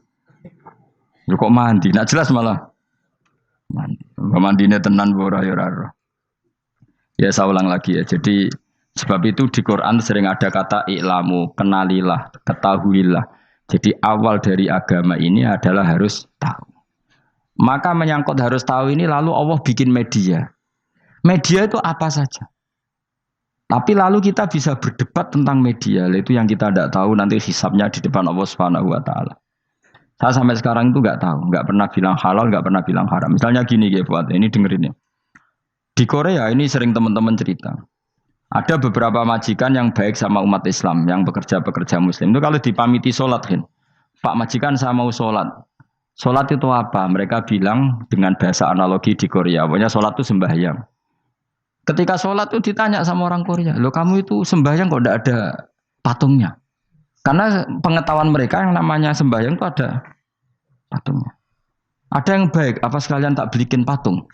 Ya kok mandi, nak jelas malah mandine tenan ora ya ora. Ya saya ulang lagi ya. Jadi sebab itu di Quran sering ada kata i'lamu, kenalilah, ketahuilah. Jadi awal dari agama ini adalah harus tahu. Maka menyangkut harus tahu ini lalu Allah bikin media. Media itu apa saja. Tapi lalu kita bisa berdebat tentang media, itu yang kita tidak tahu nanti hisabnya di depan Allah Subhanahu wa taala. Saya sampai sekarang itu nggak tahu, nggak pernah bilang halal, nggak pernah bilang haram. Misalnya gini ya buat ini dengerin ya. Di Korea ini sering teman-teman cerita. Ada beberapa majikan yang baik sama umat Islam, yang bekerja Muslim. Itu kalau dipamiti sholat kan, Pak majikan saya mau sholat. Sholat itu apa? Mereka bilang dengan bahasa analogi di Korea, pokoknya sholat itu sembahyang. Ketika sholat itu ditanya sama orang Korea, loh kamu itu sembahyang kok tidak ada patungnya? Karena pengetahuan mereka yang namanya sembahyang itu ada patungnya. Ada yang baik, apa sekalian tak belikin patung?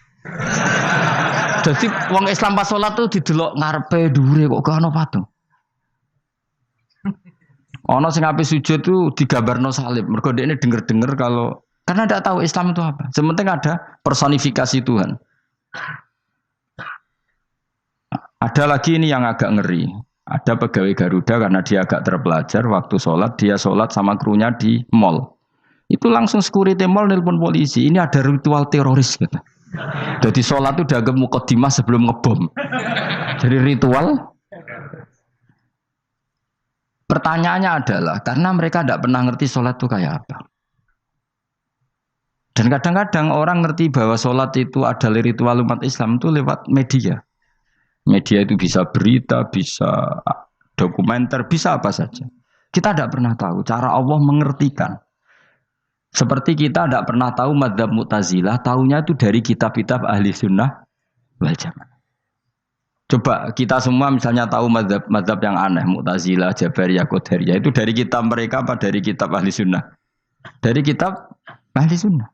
Jadi wong Islam pas sholat tuh didelok ngarepe dhuwure kok gak ono patung. Ono sing ape sujud tuh digambarno salib. Mergo dekne denger-denger kalau karena tidak tahu Islam itu apa. Sementing ada personifikasi Tuhan. Ada lagi ini yang agak ngeri. Ada pegawai Garuda karena dia agak terpelajar waktu sholat dia sholat sama krunya di mall. Itu langsung security mall nelpon polisi. Ini ada ritual teroris gitu. Jadi sholat itu udah mukadimah sebelum ngebom. Jadi ritual. Pertanyaannya adalah karena mereka tidak pernah ngerti sholat itu kayak apa. Dan kadang-kadang orang ngerti bahwa sholat itu adalah ritual umat Islam itu lewat media. Media itu bisa berita, bisa dokumenter, bisa apa saja. Kita tidak pernah tahu cara Allah mengertikan. Seperti kita tidak pernah tahu madzhab Mu'tazilah, tahunya itu dari kitab-kitab ahli sunnah wal jamaah. Coba kita semua misalnya tahu madzhab yang aneh, Mu'tazilah, Jabariyah, Qadariyah, itu dari kitab mereka apa dari kitab ahli sunnah? Dari kitab ahli sunnah.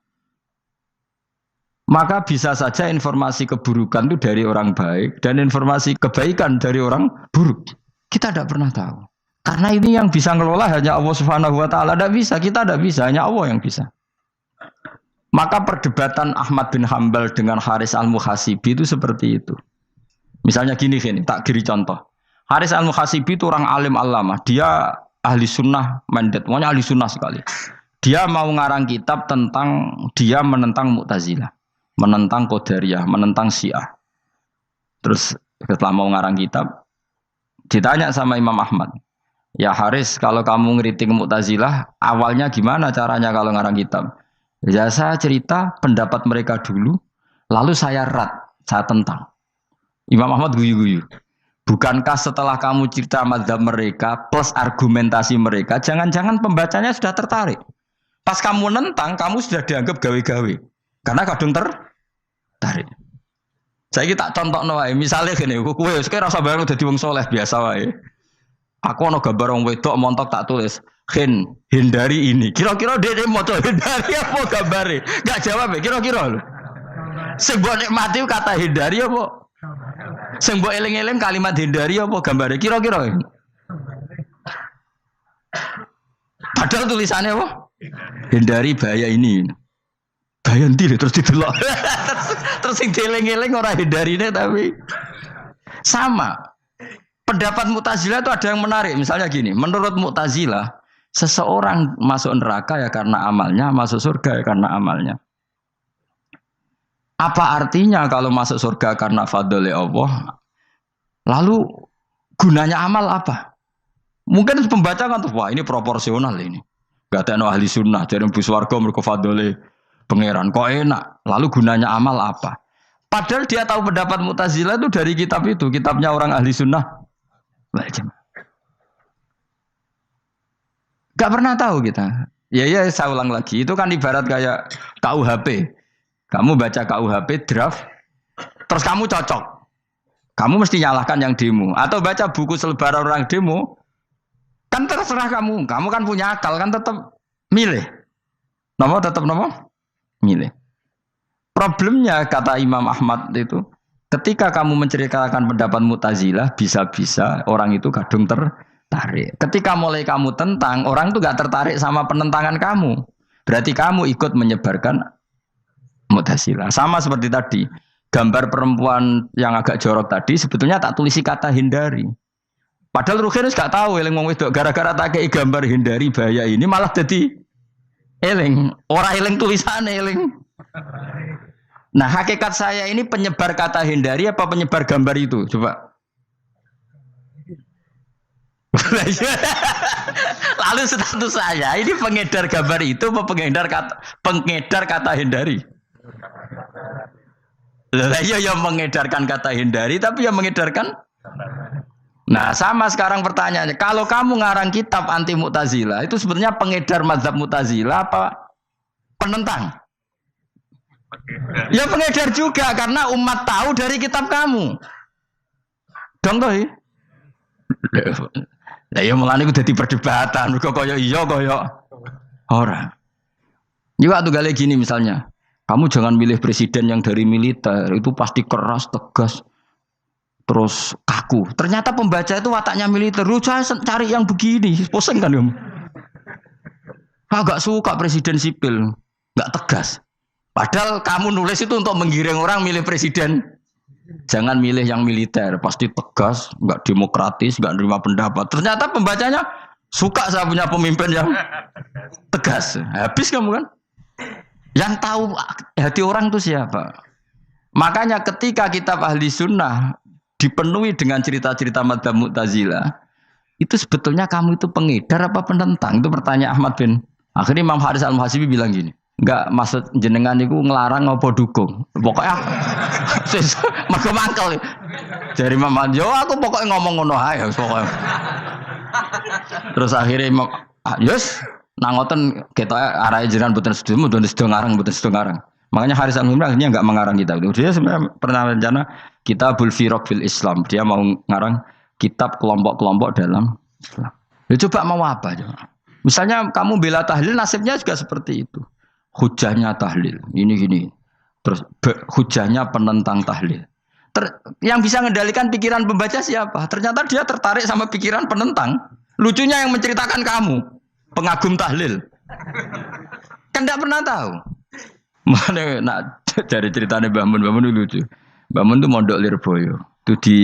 Maka bisa saja informasi keburukan itu dari orang baik dan informasi kebaikan dari orang buruk. Kita tidak pernah tahu. Karena ini yang bisa ngelola hanya Allah Subhanahu wa taala. Tidak bisa, kita tidak bisa, hanya Allah yang bisa. Maka perdebatan Ahmad bin Hambal dengan Haris al-Muhasibi itu seperti itu. Misalnya gini, tak kiri contoh. Haris al-Muhasibi itu orang alim allamah. Dia ahli sunnah mandat, pokoknya ahli sunnah sekali. Dia mau ngarang kitab tentang dia menentang Mu'tazilah, menentang Qadariyah, menentang Syiah. Terus setelah mau ngarang kitab, ditanya sama Imam Ahmad, ya Haris, kalau kamu ngeritik Mu'tazilah, awalnya gimana caranya kalau ngarang kitab? Ya saya cerita pendapat mereka dulu, lalu saya saya tentang. Imam Ahmad guyu-guyu. Bukankah setelah kamu cerita mazhab mereka plus argumentasi mereka, jangan-jangan pembacanya sudah tertarik. Pas kamu nentang, kamu sudah dianggap gawe-gawe. Karena kadung tertarik. Saya tak contoh wae, misalnya gini, kowe sekarang rasa bareng dadi wong soleh biasa wae. Aku ono gambar wong wedok montok tak tulis, hindari ini. Kira-kira dia moto hindari apa gambare? Enggak jawab ya, kira-kira lho. Sing mbok nikmati kata hindari apa? Sing mbok eling-eling kalimat hindari apa gambare? Kira-kira. Padahal tulisannya apa? Hindari bahaya ini. Bahaya ndi terus didelok. Terus sing dieling-eling ora hindarine tapi sama. Pendapat Mu'tazilah itu ada yang menarik. Misalnya gini, menurut Mu'tazilah, seseorang masuk neraka ya karena amalnya, masuk surga ya karena amalnya. Apa artinya kalau masuk surga karena fadli Allah? Lalu gunanya amal apa? Mungkin pembaca kan tuh, wah ini proporsional ini. Gak ada ahli sunnah, jadi bus warga mereka fadli pangeran. Kok enak? Lalu gunanya amal apa? Padahal dia tahu pendapat Mu'tazilah itu dari kitab itu, kitabnya orang ahli sunnah. Gak pernah tahu kita. Ya saya ulang lagi. Itu kan ibarat kayak KUHP. Kamu baca KUHP draft, terus kamu cocok. Kamu mesti nyalahkan yang demo. Atau baca buku selebaran orang demo, kan terserah kamu. Kamu kan punya akal, kan tetap milih. Tetap milih. Problemnya kata Imam Ahmad itu, ketika kamu menceritakan pendapat Mu'tazilah, bisa-bisa orang itu kadung tertarik. Ketika mulai kamu tentang, orang itu gak tertarik sama penentangan kamu. Berarti kamu ikut menyebarkan Mu'tazilah. Sama seperti tadi, gambar perempuan yang agak jorok tadi, sebetulnya tak tulisi kata hindari. Padahal Ruhin gak tahu, eling wong wedok gara-gara tak kei gambar hindari bahaya ini, malah jadi eling. Orang eling tulisannya eling. Nah, hakikat saya ini penyebar kata hindari apa penyebar gambar itu? Coba. Lalu status saya ini pengedar gambar itu apa pengedar kata hindari? Yang mengedarkan kata hindari tapi yang mengedarkan. Nah, sama sekarang pertanyaannya, kalau kamu ngarang kitab anti Mu'tazilah, itu sebenarnya pengedar mazhab Mu'tazilah apa penentang? Ya pengedar juga karena umat tahu dari kitab kamu. Dong toh. Lah ya mulane ku dadi perdebatan, kok kaya iya kaya ora. Juga tuh gale gini misalnya, kamu jangan milih presiden yang dari militer, itu pasti keras, tegas, terus kaku. Ternyata pembaca itu wataknya militer. Lu cari yang begini, pusing kan kamu. Agak suka presiden sipil, nggak tegas. Padahal kamu nulis itu untuk menggiring orang milih presiden. Jangan milih yang militer, pasti tegas, nggak demokratis, nggak nerima pendapat. Ternyata pembacanya suka saya punya pemimpin yang tegas. Habis kamu kan? Yang tahu hati orang itu siapa? Makanya ketika kitab ahli sunnah dipenuhi dengan cerita-cerita madzhab Mu'tazilah, itu sebetulnya kamu itu pengedar apa penentang? Itu pertanyaan Ahmad bin. Akhirnya Imam Haris Al-Muhasibi bilang gini, enggak maksud jenengan itu ngelarang apa dukung. Pokoknya mergo mangkel. Dari Imam Haris, aku pokoknya ngomong ngono ae pokoknya. Terus akhirnya Imam yes, nangoten kita arahe jenengan mboten sedo ngarang. Makanya Haris Al-Muhasibi akhirnya enggak mengarang kitab itu. Dia sebenarnya pernah rencana Kitabul Firaq fil Islam. Dia mau ngarang kitab kelompok-kelompok dalam Islam. Ya coba mau apa coba? Misalnya kamu bela tahlil, nasibnya juga seperti itu. Hujahnya tahlil, ini gini. Terus hujahnya penentang tahlil. Yang bisa mengendalikan pikiran pembaca siapa? Ternyata dia tertarik sama pikiran penentang. Lucunya yang menceritakan kamu, pengagum tahlil. Kan tidak pernah tahu. Mana nak dari ceritanya Mbah Mun lucu. Mbah Mun itu mondok Lirboyo. Itu di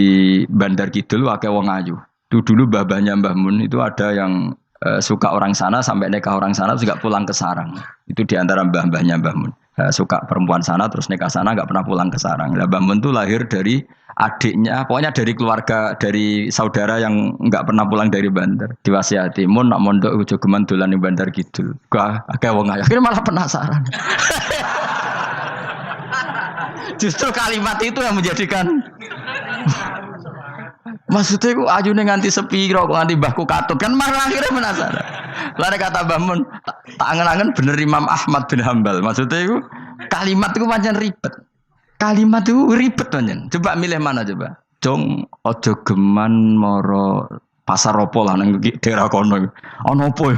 Bandar Kidul akeh wong ayu. Itu dulu babahnya Mbah Mun itu ada yang suka orang sana sampai nikah orang sana juga pulang ke sarang. Itu diantara mbah-mbahnya Mbah Mun. Suka perempuan sana terus nikah sana nggak pernah pulang ke sarang. Nah, Mbah Mun itu lahir dari adiknya, pokoknya dari keluarga dari saudara yang nggak pernah pulang dari Bandar. Diwasiati mun nak mondok ujo geman dolan ning Bandar Kidul. Akeh wong ayu. Akhirnya malah penasaran. Justru kalimat itu yang menjadikan maksudnya aku ajune nganti sepiro kok nganti mbahku katut kan malah akhirnya penasaran. Lalu kata Mbah Mun tak angen-angen bener Imam Ahmad bin Hambal. Maksudnya itu kalimat itu pancen ribet. Kalimat itu ribet pancen. Coba milih mana coba? Jong ojo geman moro pasar opo lah nang daerah kono. Ono opo?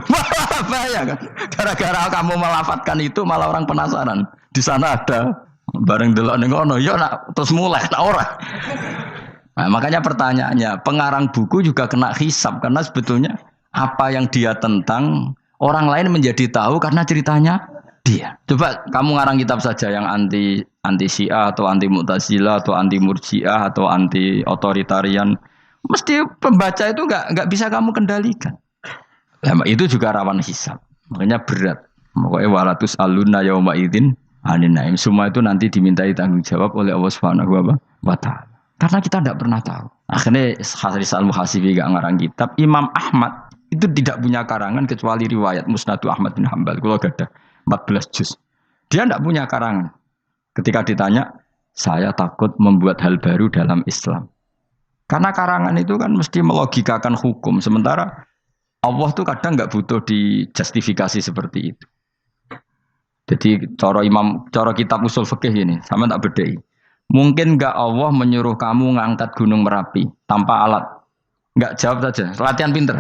Bahaya kan. Gara-gara kamu melafatkan itu malah orang penasaran. Di sana ada bareng delok ning kono ya nak terus mulai nak ora. Nah, makanya pertanyaannya, pengarang buku juga kena hisab karena sebetulnya apa yang dia tentang orang lain menjadi tahu karena ceritanya dia. Coba kamu ngarang kitab saja yang anti Syiah atau anti Mu'tazilah atau anti Murji'ah atau anti otoritarian, mesti pembaca itu nggak bisa kamu kendalikan. Nah, itu juga rawan hisab. Makanya berat. Pokoknya walatus alunna yauma idzin anin naim. Semua itu nanti dimintai tanggung jawab oleh Allah Subhanahu wa taala. Karena kita tidak pernah tahu. Akhirnya Haris Al-Muhasibi gak ngarang kitab. Imam Ahmad itu tidak punya karangan kecuali riwayat Musnadu Ahmad bin Hambal. Kalau gak ada 14 juz. Dia tidak punya karangan. Ketika ditanya, saya takut membuat hal baru dalam Islam. Karena karangan itu kan mesti melogikakan hukum. Sementara Allah tuh kadang gak butuh dijustifikasi seperti itu. Jadi cara kitab usul fikih ini, sama tak bedai. Mungkin enggak Allah menyuruh kamu ngangkat gunung Merapi tanpa alat? Enggak, jawab saja. Latihan pinter.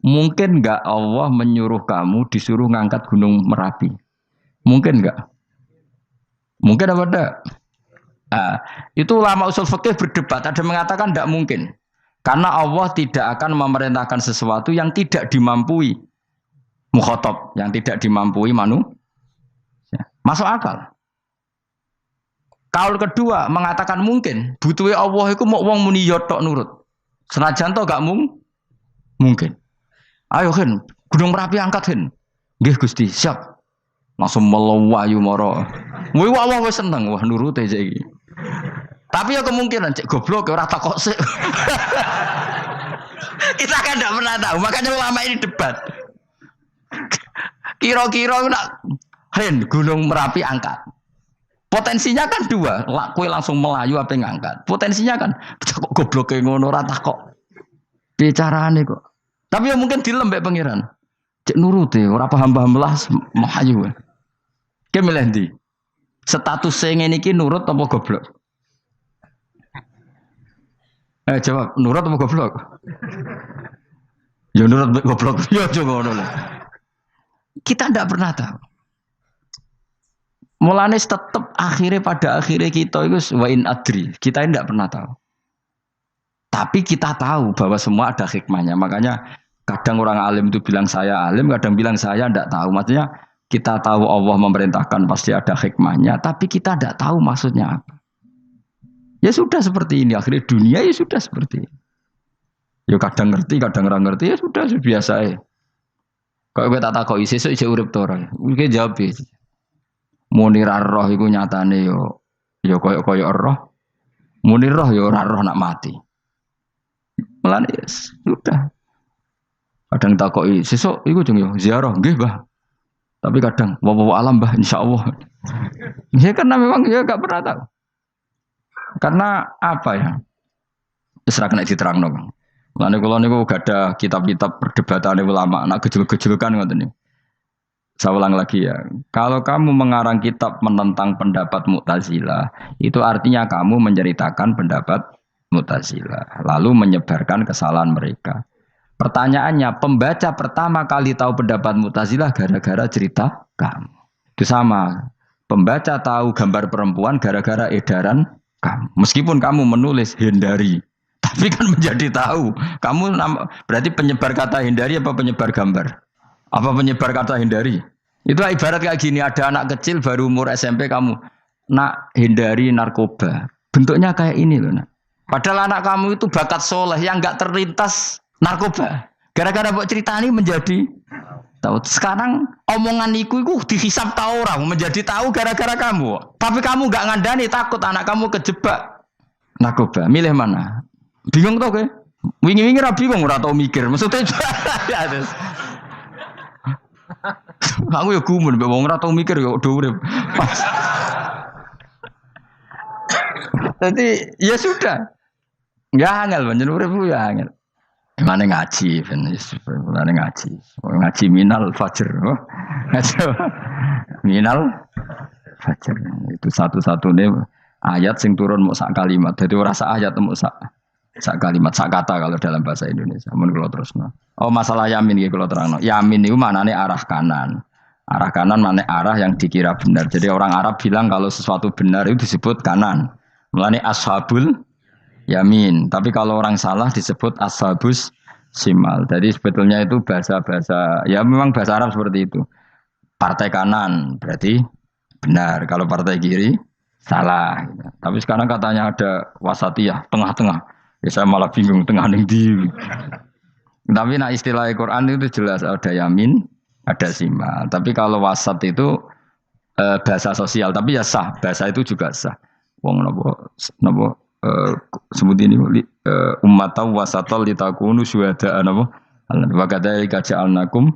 Mungkin enggak Allah menyuruh kamu disuruh ngangkat gunung Merapi? Mungkin enggak? Mungkin apa enggak? Nah, itu ulama usul fikih berdebat. Ada mengatakan enggak mungkin. Karena Allah tidak akan memerintahkan sesuatu yang tidak dimampui mukhatab, yang tidak dimampui manusia. Masuk akal. Kaul kedua mengatakan mungkin, butuhnya Allah itu mau wong muni yo tok nurut. Senajan to gak mungkin. Ayo Hen, Gunung Merapi angkat Hen. Nggih Gusti, siap. Langsung melayu moro. Kuwi Allah wis seneng, wah nurut aja iki. Tapi ya kemungkinan cek goblok ora takok sik. Kita kan tidak pernah tahu, makanya ulama ini debat. Kira-kira nak Hen, Gunung Merapi angkat. Potensinya kan dua, kue langsung melayu apa ngangkat. Potensinya kan kok goblok kayak ngono rata kok. Bicarane kok. Tapi ya mungkin dilembek pangeran. Cek nurut ya, ora paham-paham belas melayu. Ki milih ndi? Status sing ngene iki nurut apa goblok? Jawab, nurut apa goblok? Ya nurut goblok. Ya coba ngono. Kita ndak pernah tahu. Mulane tetap akhirnya pada akhirnya kita itu wa in adri. Kita ini tidak pernah tahu. Tapi kita tahu bahwa semua ada hikmahnya. Makanya kadang orang alim itu bilang saya alim, kadang bilang saya tidak tahu. Maksudnya kita tahu Allah memerintahkan pasti ada hikmahnya, tapi kita tidak tahu maksudnya apa. Ya sudah seperti ini. Akhirnya dunia ya sudah seperti ini. Ya kadang ngerti, kadang nggak ngerti. Ya sudah biasa ya. Kalau kita tak tahu isi urip tora. Mungkin jawab ya. Munir roh iku nyatane yo koyo roh. Munir roh yo ora roh nak mati. Mulane sudah. Kadang takoki sesuk iku jeng yo ziarah nggih, Mbah. Tapi kadang wa alam, Mbah, insyaallah. Ya karena memang ya enggak pernah tahu. Karena apa ya? Wis ra kena diterangno, Bang. Mulane kula niku gadah kitab-kitab perdebatan ulama, nak gejol-gejolkan ngoten niku. Saya ulang lagi ya, kalau kamu mengarang kitab menentang pendapat Mu'tazilah, itu artinya kamu menceritakan pendapat Mu'tazilah, lalu menyebarkan kesalahan mereka. Pertanyaannya, pembaca pertama kali tahu pendapat Mu'tazilah gara-gara cerita kamu. Itu sama, pembaca tahu gambar perempuan gara-gara edaran kamu. Meskipun kamu menulis hindari, tapi kan menjadi tahu. Kamu berarti penyebar kata hindari apa penyebar gambar? Apa penyebar kata hindari? Itu ibarat kayak gini, ada anak kecil baru umur SMP kamu nak hindari narkoba. Bentuknya kayak ini loh nak. Padahal anak kamu itu bakat soleh yang nggak terlintas narkoba. Gara-gara buat cerita ini menjadi tahu. Sekarang omongan iku dihisap tahu orang menjadi tahu gara-gara kamu. Tapi kamu nggak ngandani takut anak kamu kejebak narkoba. Milih mana? Bingung tau ke? Wingi-wingi ra bingung ora tau mikir. Maksudnya ya terus. Aku ya gumun, mbak wong ora tau mikir ya udah urip. Jadi ya sudah. Enggak angel panjen urip ya angel. Mane ngaji ben mane ngaji. Ngaji minal fajr. Ngaji minal fajr. Itu satu-satunya ayat sing turun mau sak kalimat. Jadi ora sak ayat mau sak kalimat, sak kata kalau dalam bahasa Indonesia. Mun kula terusno. Oh, masalah yamin iki kula terangno. Yamin itu maknane arah kanan. Arah kanan maknane arah yang dikira benar. Jadi orang Arab bilang kalau sesuatu benar itu disebut kanan. Mulane ashabul yamin. Tapi kalau orang salah disebut ashabus simal. Jadi sebetulnya itu bahasa-bahasa ya memang bahasa Arab seperti itu. Partai kanan berarti benar. Kalau partai kiri salah. Tapi sekarang katanya ada wasatiyah, tengah-tengah. Ya saya malah bingung tengah ning ndi. Tapi nah istilah Quran itu jelas ada yamin, ada simal. Tapi kalau wasat itu bahasa sosial, tapi ya sah, bahasa itu juga sah. Wong napa sebut ini ummatan wasatan litakunu syuhada napa? Wa kadzalika ja'alnakum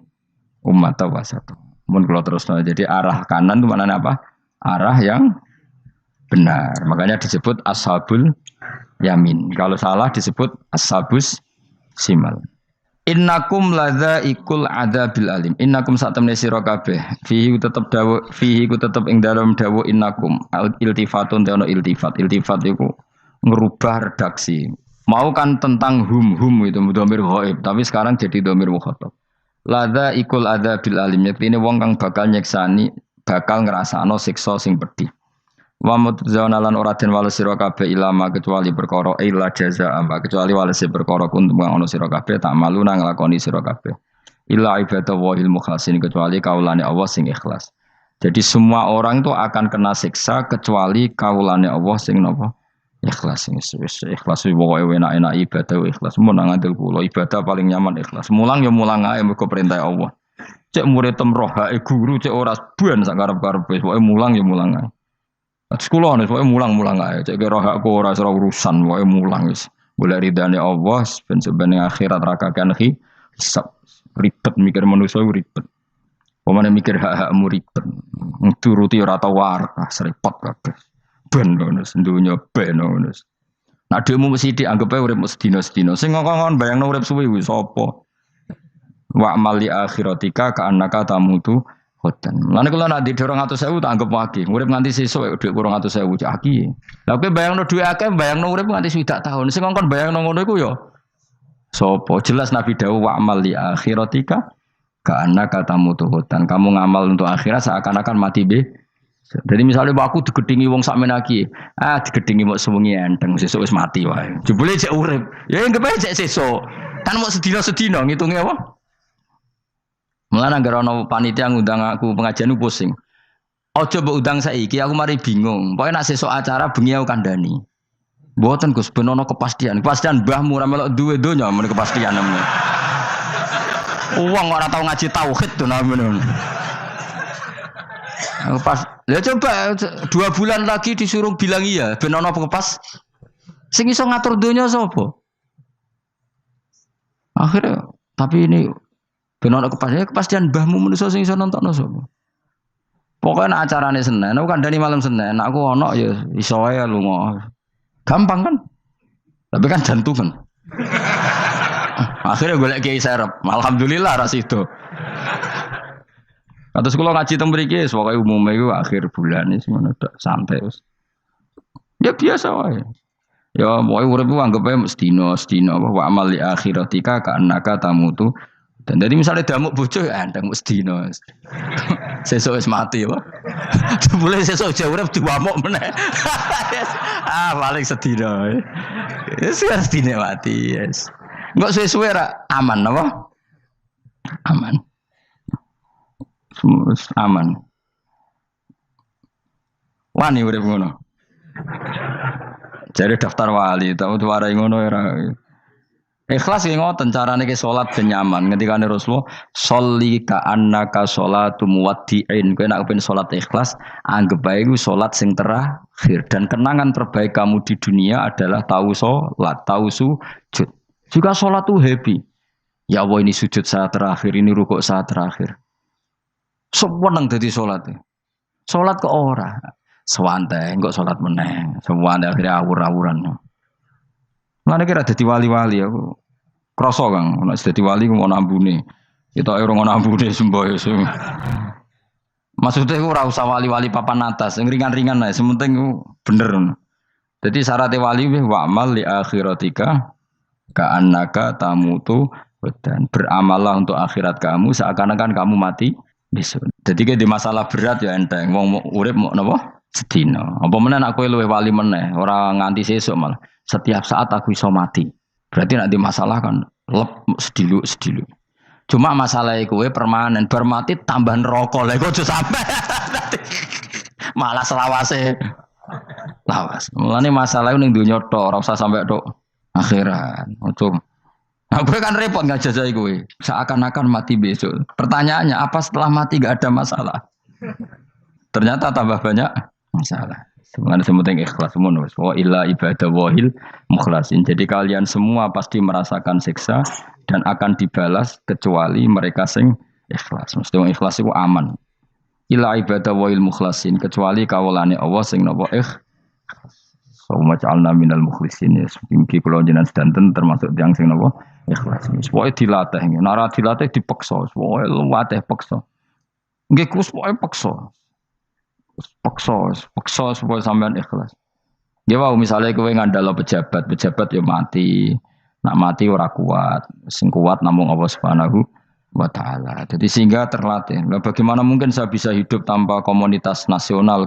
ummatan wasatan. Mun kula terusno. Jadi arah kanan itu maknanya apa? Arah yang benar. Makanya disebut ashabul yamin. Kalau salah disebut ashabus simal. Innakum ladzaikul adzabil alim. Innakum satamne sira kabeh. Fihi tetep dawuh, fihi ku tetep ing dalem dawuh innakum. Iltifatun te ono iltifat. Iltifat iku ngerubah redaksi. Mau kan tentang hum itu dhamir ghaib, tapi sekarang jadi dhamir mukhatab. Ladzaikul adzabil alim. Yektine wong kang bakal nyeksani, bakal ngrasakno siksa sing pedih. Wa mutzauna lan ora den wales sira kabeh ilama kecuali perkara illa jazaa kecuali wales perkara kuntum ana sira kabeh tak malu nang nglakoni sira kabeh illa ibadallahil mukhlasin kecuali kaulane Allah sing ikhlas. Jadi semua orang itu akan kena siksa kecuali kaulane Allah sing napa ikhlas. Wis ikhlas pokoke enak-enak ibadah ikhlas mun nang ngandel kula ibadah paling nyaman ikhlas. Mulang ya mulang ae mergo perintah Allah. Cek murid temroh hae guru cek ora ban sak karep-karepe pokoke mulang ya mulang ae. Sekolah nih, pokoknya mulang-mulang aja. Cek kira hakku ora serau urusan, pokoknya mulang wis. Boleh ridane Allah, ben sebenarnya akhirat rakakan hisab ribet mikir manusia ribet. Pemane mikir hak-hakmu ribet. Turuti ora tau war, serepot kabeh. Ben ngono, dunya ben ngono. Nah dhewe mesti dianggep ae urip sedina-sedina. Sing ngomong bayangno urip suwi wis sapa? Wa amali akhiratika ka annaka tamutu khodan. Lan kula nak di 200.000 tak anggap wage. Urip nganti sesuk dhuwit 200.000 cak aki. Lah kowe bayangno dhuwit akeh, bayangno urip nganti 20 tahun. Sing ngongkon bayangno ngono iku ya sapa? Jelas Nabi dawuh wa amal li akhiratika ka annaka tamutu khodan. Kamu ngamal untuk akhirat seakan-akan mati Jadi misalnya aku digedingi wong sak menaki, digedingi mau sewengi enteng sesuk wis mati wae. Jebule cek urip. Ya enggak bae cek sesuk. Kan mau sedina-sedina ngitungnya apa? Mulane anggere ana panitia ngundang aku pengajian pusing. Ojo mbok undang saiki aku mari bingung. Pokoke nek sesuk acara bengi aku kandhani. Mboten Gus ben ana kepastian. Kepastian mbahmu ora melok duwe donya men kepastian namanya. Wong ora tau ngaji tauhid to namanya. Pas, ya coba 2 bulan lagi disuruh bilang iya, ben ana pas. Sing iso ngatur donya sapa? Akhirnya, tapi ini ben ana kepastian mbahmu manusa sing iso nontonno sapa? Pokoknya acarane Senin, aku kandhani malam Senin, aku ana ya iso wae lunga. Gampang kan? Tapi kan jantungan. Akhirnya golek kiai serep. Alhamdulillah ras itu. Atus kula ngaji teng mriki wis pokoke umume iku akhir bulan wis ngono tok santai wis. Ya biasa wae. Ya pokoke urip ku anggap ae sedina wa amal li akhiratika ka annaka tamutu. Dan dari misalnya damuk bojo ya endang sedina. Sesuk wis mati apa. Boleh sesuk jauh urip diwamuk meneh. Paling sedina. Wis sedina mati yes. Enggak suwe-suwe ra aman apa? Aman. Aman. Wani urip ngono. Jare daftar wali, tau warai ngono ora. Ikhlas ki ngoten carane ki salat ben nyaman. Ngendikane Rasulullah, "Sholli ka annaka sholatu muwaddi'in." Kowe nek pengen salat ikhlas, anggap bae iku salat sing terakhir dan kenangan terbaik kamu di dunia adalah tahu salat, tahu sujud. Juga salat tuh happy. Ya Allah ini sujud saat terakhir, ini rukuk saat terakhir. Seneng dadi salate. Salat kok ora. Sewante engko salat meneh. Sewante akhirnya awur-awuran. Mana kira dadi wali-wali aku. Krasa Kang, nek dadi wali ku ono ambune. Kita ora ono ambune semboyo. Maksudnya aku ora usah wali-wali papan atas, yang ringan-ringan ae, sementing bener. Jadi syarat wali wa amal li akhiratika ka annaka tamutu dan beramallah untuk akhirat kamu seakan-akan kamu mati. Jadi kayak di masalah berat ya enteng. Wong urip mau napa? Sedina. Apa meneh nek kowe luwih wali meneh, ora nganti sesuk malah. Setiap saat aku iso mati. Berarti nek di masalah kan lep sedilu. Cuma masalah kowe permanen bar mati tambah neraka. Lha kok aja sampe. Malah selawase. Lawas. Mulane masalah ning donya tok, ora usah sampe tok akhirat. Ojo. Nah, gue kan repot ngajajai gue. Seakan-akan mati besok. Pertanyaannya, apa setelah mati gak ada masalah? Ternyata tambah banyak masalah. Sebenarnya semuanya ikhlas semua. Wa illa ibadah wahil mukhlasin. Jadi kalian semua pasti merasakan siksa dan akan dibalas kecuali mereka sing ikhlas. Maksudnya ikhlas itu aman. Illa ibadah wahil mukhlasin. Kecuali kawulane Allah sing nopo ikhlas. Sawma ja'alna minal mukhlisin. Mungkin kalau jenengan sedanten termasuk yang sing nopo ikhlas. Pokoke dilatih, nara dilatih dipaksa, pokoke luwateh paksa. Nggih Gus pokoke paksa. Paksa supaya sampean ikhlas. Ya wae misale kowe ngandalo pejabat yo mati. Nak mati ora kuat, sing kuat namung Allah Subhanahu wa taala. Jadi sehingga terlatih. Nah, bagaimana mungkin saya bisa hidup tanpa komunitas nasional,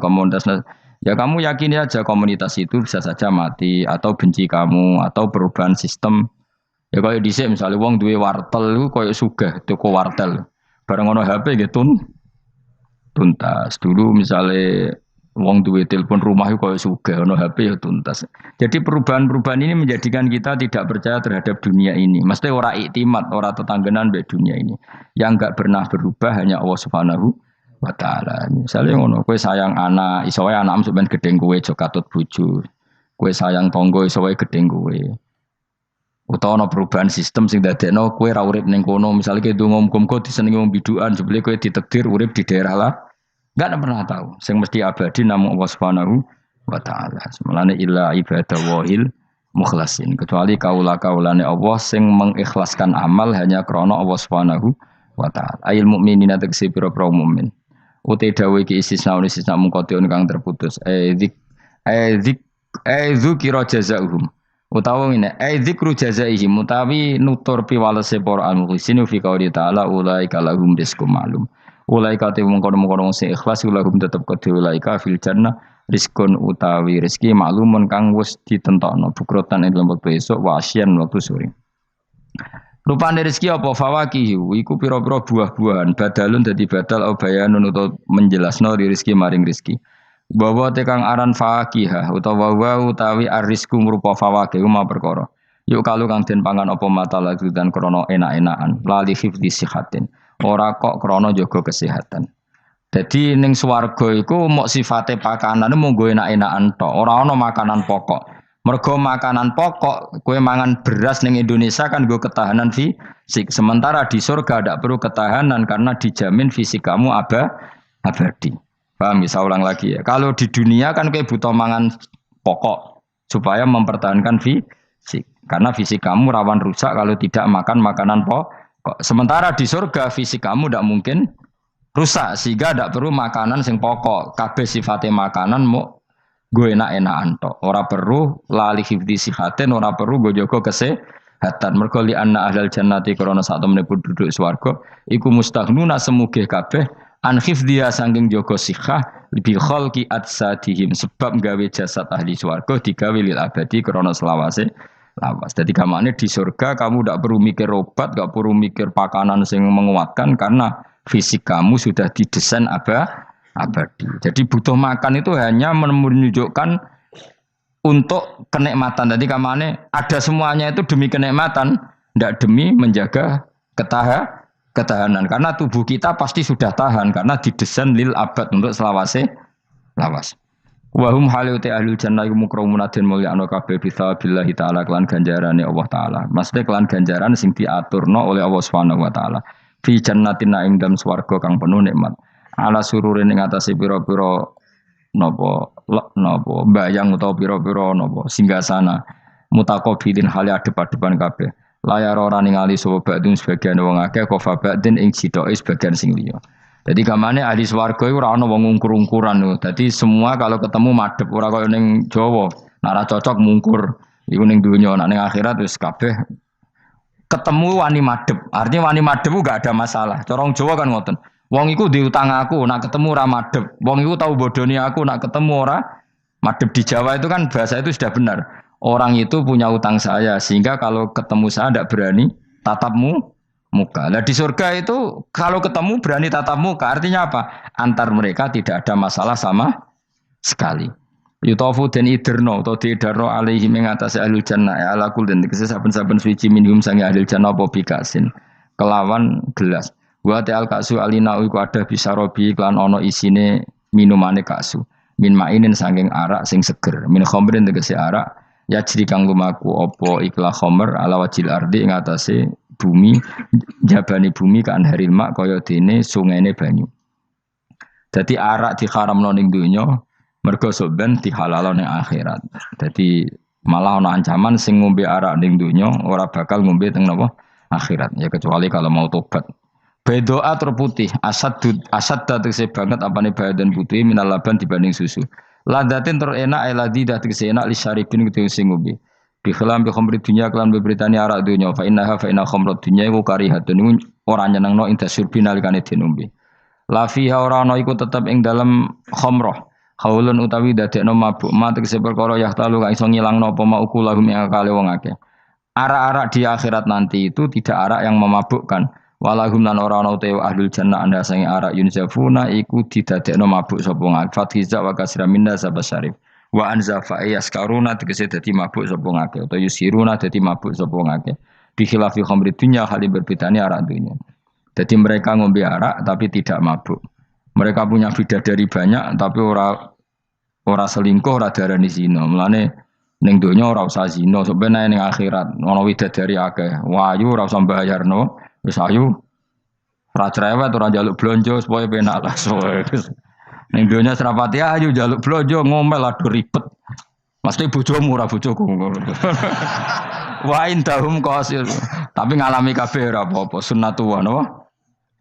ya kamu yakini aja komunitas itu bisa saja mati atau benci kamu atau perubahan sistem. Ya kaya dhisik misale wong duwe wartel iku kaya sugih toko wartel. Bareng ono HP nggih tuntas. Dulu misale wong duwe telepon rumah iku kaya sugih ono HP ya tuntas. Jadi perubahan-perubahan ini menjadikan kita tidak percaya terhadap dunia ini. Mesti ora iktimat, ora tetanggenan mbek dunia ini. Yang enggak pernah berubah hanya Allah Subhanahu wa taala. Misale ngono, kowe sayang anak, iso wae anakmu sampeyan gedeng kowe aja katut bojo. Kowe sayang tangga iso wae gedeng kowe. Utawa ana perubahan sistem sing dadekno kowe ra urip ning kono, misale kowe ndonga muga-muga disenengi wong bidukan, jebule kowe ditakdir urip di daerah lah. Enggak pernah tahu. Sing mesti abadi namung Allah Subhanahu wa taala. Semulane illa ibadah wahil mukhlasin. Kecuali kaula-kaulane Allah sing mengikhlaskan amal hanya krana Allah Subhanahu wa taala. Ail mukminina tegese pira-pira mukmin. Uti dawuh iki istisna mungkotion kang terputus. Dzikra jazaohum. Utawa ngene, dzikru jazaihim utawi nutur piwalese para al-mukhlisin fi qouli ta'ala ulaika lahum rizqum ma'lum. Ulaika te mengkono-mengkono sing ikhlas ulahum tetep kedhe ulaika fil jannah rizkun utawi rezeki maklumun kang wis ditentokno bukrotan ing lembek besok wasyan waktu sore. Rupane rezeki apa fawakihu iku pira-pira buah-buahan badalun dadi badal au bayanun utawa menjelasno rezeki maring rezeki. Bahwa tekang aran fakihah utawa utawi arisku merupa fawakih ma perkara. Yuk kalau kang den pangan apa mata lagi dan krono enak-enakan lali hifdzi sihatin. Ora kok krono jaga kesehatan. Jadi ning swarga iku mok sifate pakanane mung go enak-enakan tok, ora ana makanan pokok. Mergo makanan pokok kowe mangan beras ning Indonesia kan go ketahanan fisik. Sementara di surga tidak perlu ketahanan karena dijamin fisik kamu abadi. Paham bisa ulang lagi ya. Kalau di dunia kan kowe butuh mangan pokok supaya mempertahankan fisik. Karena fisik kamu rawan rusak kalau tidak makan makanan pokok. Sementara di surga fisik kamu tidak mungkin rusak sehingga tidak perlu makanan sing pokok. Kabeh sifatnya makanan mau gue enak-enakan tok. Ora perlu lali hifdzi sihatin, ora perlu gue jaga kesehatan. Mergo li anna ahlal jannati krana sak temene penduduk swarga iku mustaghnuna semugih kabeh an hifdziya saking jaga sihah bil khalqi atsadihim sebab gawe jasad ahli swarga digawe lil abadi krana selawase lawas. Jadi kamane di surga kamu tidak perlu mikir obat, tidak perlu mikir pakanan yang menguatkan karena fisik kamu sudah didesain abadi. Jadi butuh makan itu hanya menunjukkan untuk kenikmatan. Jadi kamane ada semuanya itu demi kenikmatan, tidak demi menjaga ketahanan. Karena tubuh kita pasti sudah tahan karena didesain lil abad untuk selawase lawas. Wahum haluti ahlul jannah iku mukramun den mulyakno kabeh bisabillahi taala kelan ganjarane Allah taala. Maksudnya kelan ganjaran sing diaturno oleh Allah Subhanahu wa taala. Fi jannatin ing dalem swarga kang penuh nikmat. Ala sururin ing atase pira-pira napa bayang utawa pira-pira napa singgasana mutaqabilin hale adep-adepan kabeh. Layar ora ningali sapa badung sebagian wong akeh kofa badin ing sidoke sebagian sing liya. Jadi gamane ahli swarga iku ora ana wong ngungkur-ungkuran lho. Dadi semua kalau ketemu madhep ora kaya ning Jawa. Nek ora cocok mungkur. Iku ning donya, nek ning akhirat wis kabeh ketemu wani madhep. Artinya wani madhep enggak ada masalah. Cara wong Jawa kan ngoten. Wong iku diutang aku, nek ketemu ora madhep. Wong iku tau bodoni aku, nek ketemu ora madhep. Di Jawa itu kan bahasa itu sudah benar. Orang itu punya utang saya sehingga kalau ketemu saya tidak berani tatapmu muka. Nah di surga itu kalau ketemu berani tatap muka artinya apa? Antar mereka tidak ada masalah sama sekali. Yutafu dan iderno atau diidarno alaihi mengatasi ahlul jannah ya ala kul dan saben-saben suci minhum sangi ahlul jannah apa bikasin kelawan gelas. Wa ta'al kasu alina iku ada bisa robi klan ono isine minumane kasu. Min mainin saking arak sing seger. Min khamrin tegese arak ya jadi kang lumaku opo ikhla khamr ala wajil ardi ing atase bumi jabani bumi kan haril mak kaya dene sungene banyu. Dadi arak diharamno ning donya mergo soben dihalalno ning akhirat. Dadi malah ana ancaman sing ngombe arak ning donya ora bakal ngombe teng napa akhirat ya kecuali kalau mau tobat. Bedoa terputih asad tegese banget apane badan putih minal laban dibanding susu. Ladatin terenak eladi dah tegese enak li syaribin kudu sing ngombe. Bi khilam bi khamri dunya kelan beberitani arak dunya fa inna khamrat dunya iku karihatun iku ora nyenengno ing dasurbi nalikane dinombe. La fiha ora ana iku tetep ing dalem khamrah. Haulun utawi dadekno mabuk mate kese perkara yahtalu kang iso ngilangno apa mauku lahum ing akale wong akeh. Arak-arak di akhirat nanti itu tidak arak yang memabukkan. Walahum lan ora ana te ahlul jannah anda sange arak yunzafuna iku didadekno mabuk sapa ngake. Fathiza wa kasra minna sabasyarif. Wa anzafa yaskaruna tegese dadi mabuk sapa ngake utawa yusiruna dadi mabuk sapa ngake. Bi khilafi khamri dunya hal berbedane arak dunya. Jadi mereka ngombe arak tapi tidak mabuk. Mereka punya bidadari banyak tapi ora selingkuh, ora darani zina. Mulane ning donya ora usah zina, sampeyan ning akhirat ana widadari akeh. Wayu ora usah mbayarno, wis ayu. Ora cerewet, ora njaluk blonjo supaya penak lah. Ning donya serapati ayu njaluk blonjo ngomel aduh ribet. Mesti bojomu ora bojoku. Wa indahum qasil. Tapi ngalami kabeh ora apa-apa, sunnatullah napa?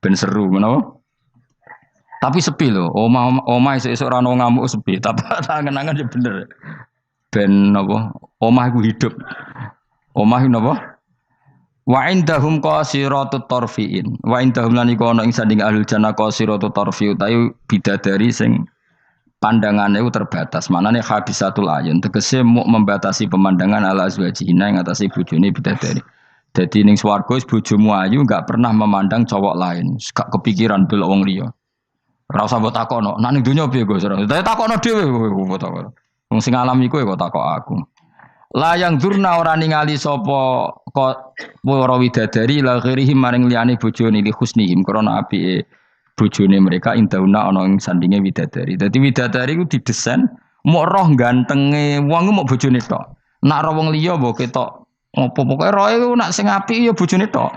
Ben seru menapa? Tapi sepi lho, omah esuk-esuk ora ono ngamuk sepi, tapi angen-angen ya bener. Ben napa? Omah iku hidup. Omah iku napa? Wa indahum qasiratut tarfiin. Wa indahum lan iku ana ing sanding ahlul jannah qasiratut tarfi utawi bidadari sing pandangannya itu terbatas. Manane habisatul ayun tegese mau membatasi pemandangan ala azwajina ing atase bojone bidadari. Dadi ning swarga bojomu ayu enggak pernah memandang cowok lain. Gak kepikiran delok wong liya. Ora usah mbok takono. Nek ning donya piye Gus? Tapi takono dhewe kowe takono. Wong sing alami kowe kok takok aku. Layang durna ora ningali sapa kok para widadari la ghirihim maring liyane bojone li husnihim krana apike bojone mereka indauna ana ing sandinge widadari. Dadi widadari ku didesain mok roh gantenge wong ku mok bojone tok. Nak roh wong liya mbok ketok opo pokoke roe ku nak sing apik ya bojone tok.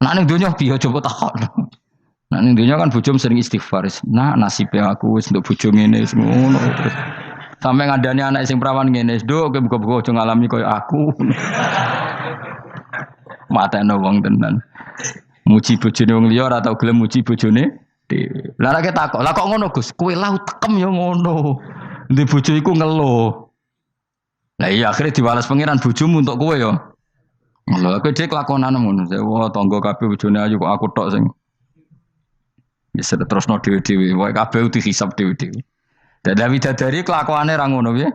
Nak ning donya piye coba takon. Nak ning donya kan bojom sering istighfar. Nah nasibe aku wis nduk bojo ngene wis ngono terus. Sampai ngandani anak sing perawan ngene, "Nduk, kowe buka-buka aja ngalami koyo aku." Matane wong tenan. Muji bojone wong liya ora tau gelem muji bojone dhewe. Lah nek takok, "Lah kok ngono, Gus? Kowe lau tekem ya ngono." Ndek bojo iku ngeluh. Lah iya akhirnya diwales pangeran bojomu untuk kowe ya. Lha kowe dhek lakonane ngono. Wah, tangga kabeh bojone ayu kok aku tok sing. Bisa terusno dhewe-dhewe. Wae kabeh dihisab dhewe-dhewe. Dan widadari kelakuannya rangono ya,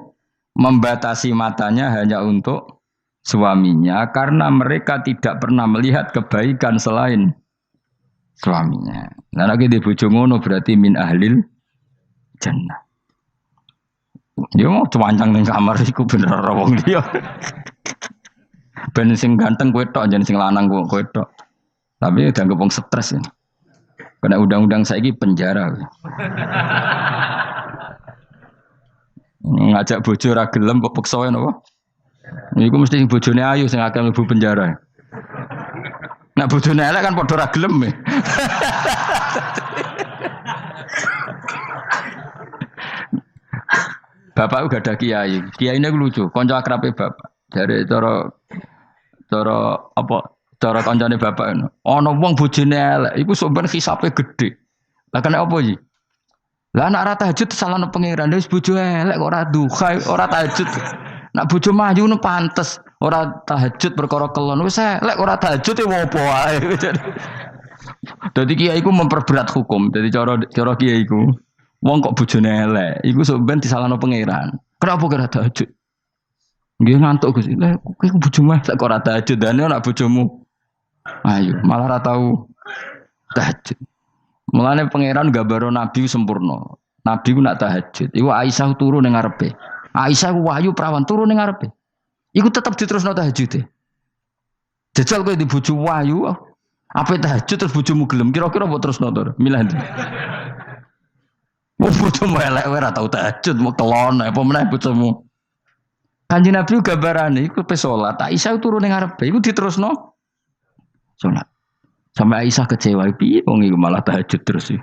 membatasi matanya hanya untuk suaminya karena mereka tidak pernah melihat kebaikan selain suaminya. Nah lagi di bojo ngono berarti min ahlil jannah. Dia mau cuancang ning kamar iku bener ora wong liya. Ben sing ganteng kowe tok jan sing lanang kowe tok. Tapi dianggap wong stres ya. Kena undang-undang saiki penjara. Ngajak bojo ora gelem kok peksa napa? Iku mesti bojone ayu sing akeh mlebu penjara. Nek bojone elek kan padha ora gelem. Bapak uga ada kiai. Kiai ini lucu, kanca akrabe bapak. Jare cara apa? Cara kancane bapak ngono. Ana wong bojone elek, iku sok ben hisabe gedhe. Lah kena apa iki? Lah anak ora tahajud salahno pangeran wis bojo elek kok ora duha ora tahajud. Nak bojo maju nu pantes ora tahajud perkara kelon wis elek ora tahajud e opo wae. Dadi kiai iku memperberat hukum. Dadi cara kiai iku wong kok bojone elek iku sok ben disalahno pangeran. Kenapa kira tahajud? Nggih ngantuk Gus. Lah kowe bojomu elek kok ora tahajud dane nak bojomu. Ayo malah ora tau tahajud. Mulane pangeran gambaro nabi sempurna. Nabi ku nak tahajud. Iku Aisyah turu ning ngarepe. Aisyah ku wahyu prawan turu ning ngarepe. Iku tetep diterusno tahajude. Jajal kowe di bojo wahyu, apa tahajud terus bojomu gelem kira-kira mbok terusno to? Milih ndi? Wong bojomu elek ora tau tahajud, mau kelon apa meneh bojomu. Kanjeng Nabi gambarane iku pe salat. Aisyah turu ning ngarepe, iku diterusno salat. Sampai Aisyah kecewa, piye wong iku malah tahajud terus sih.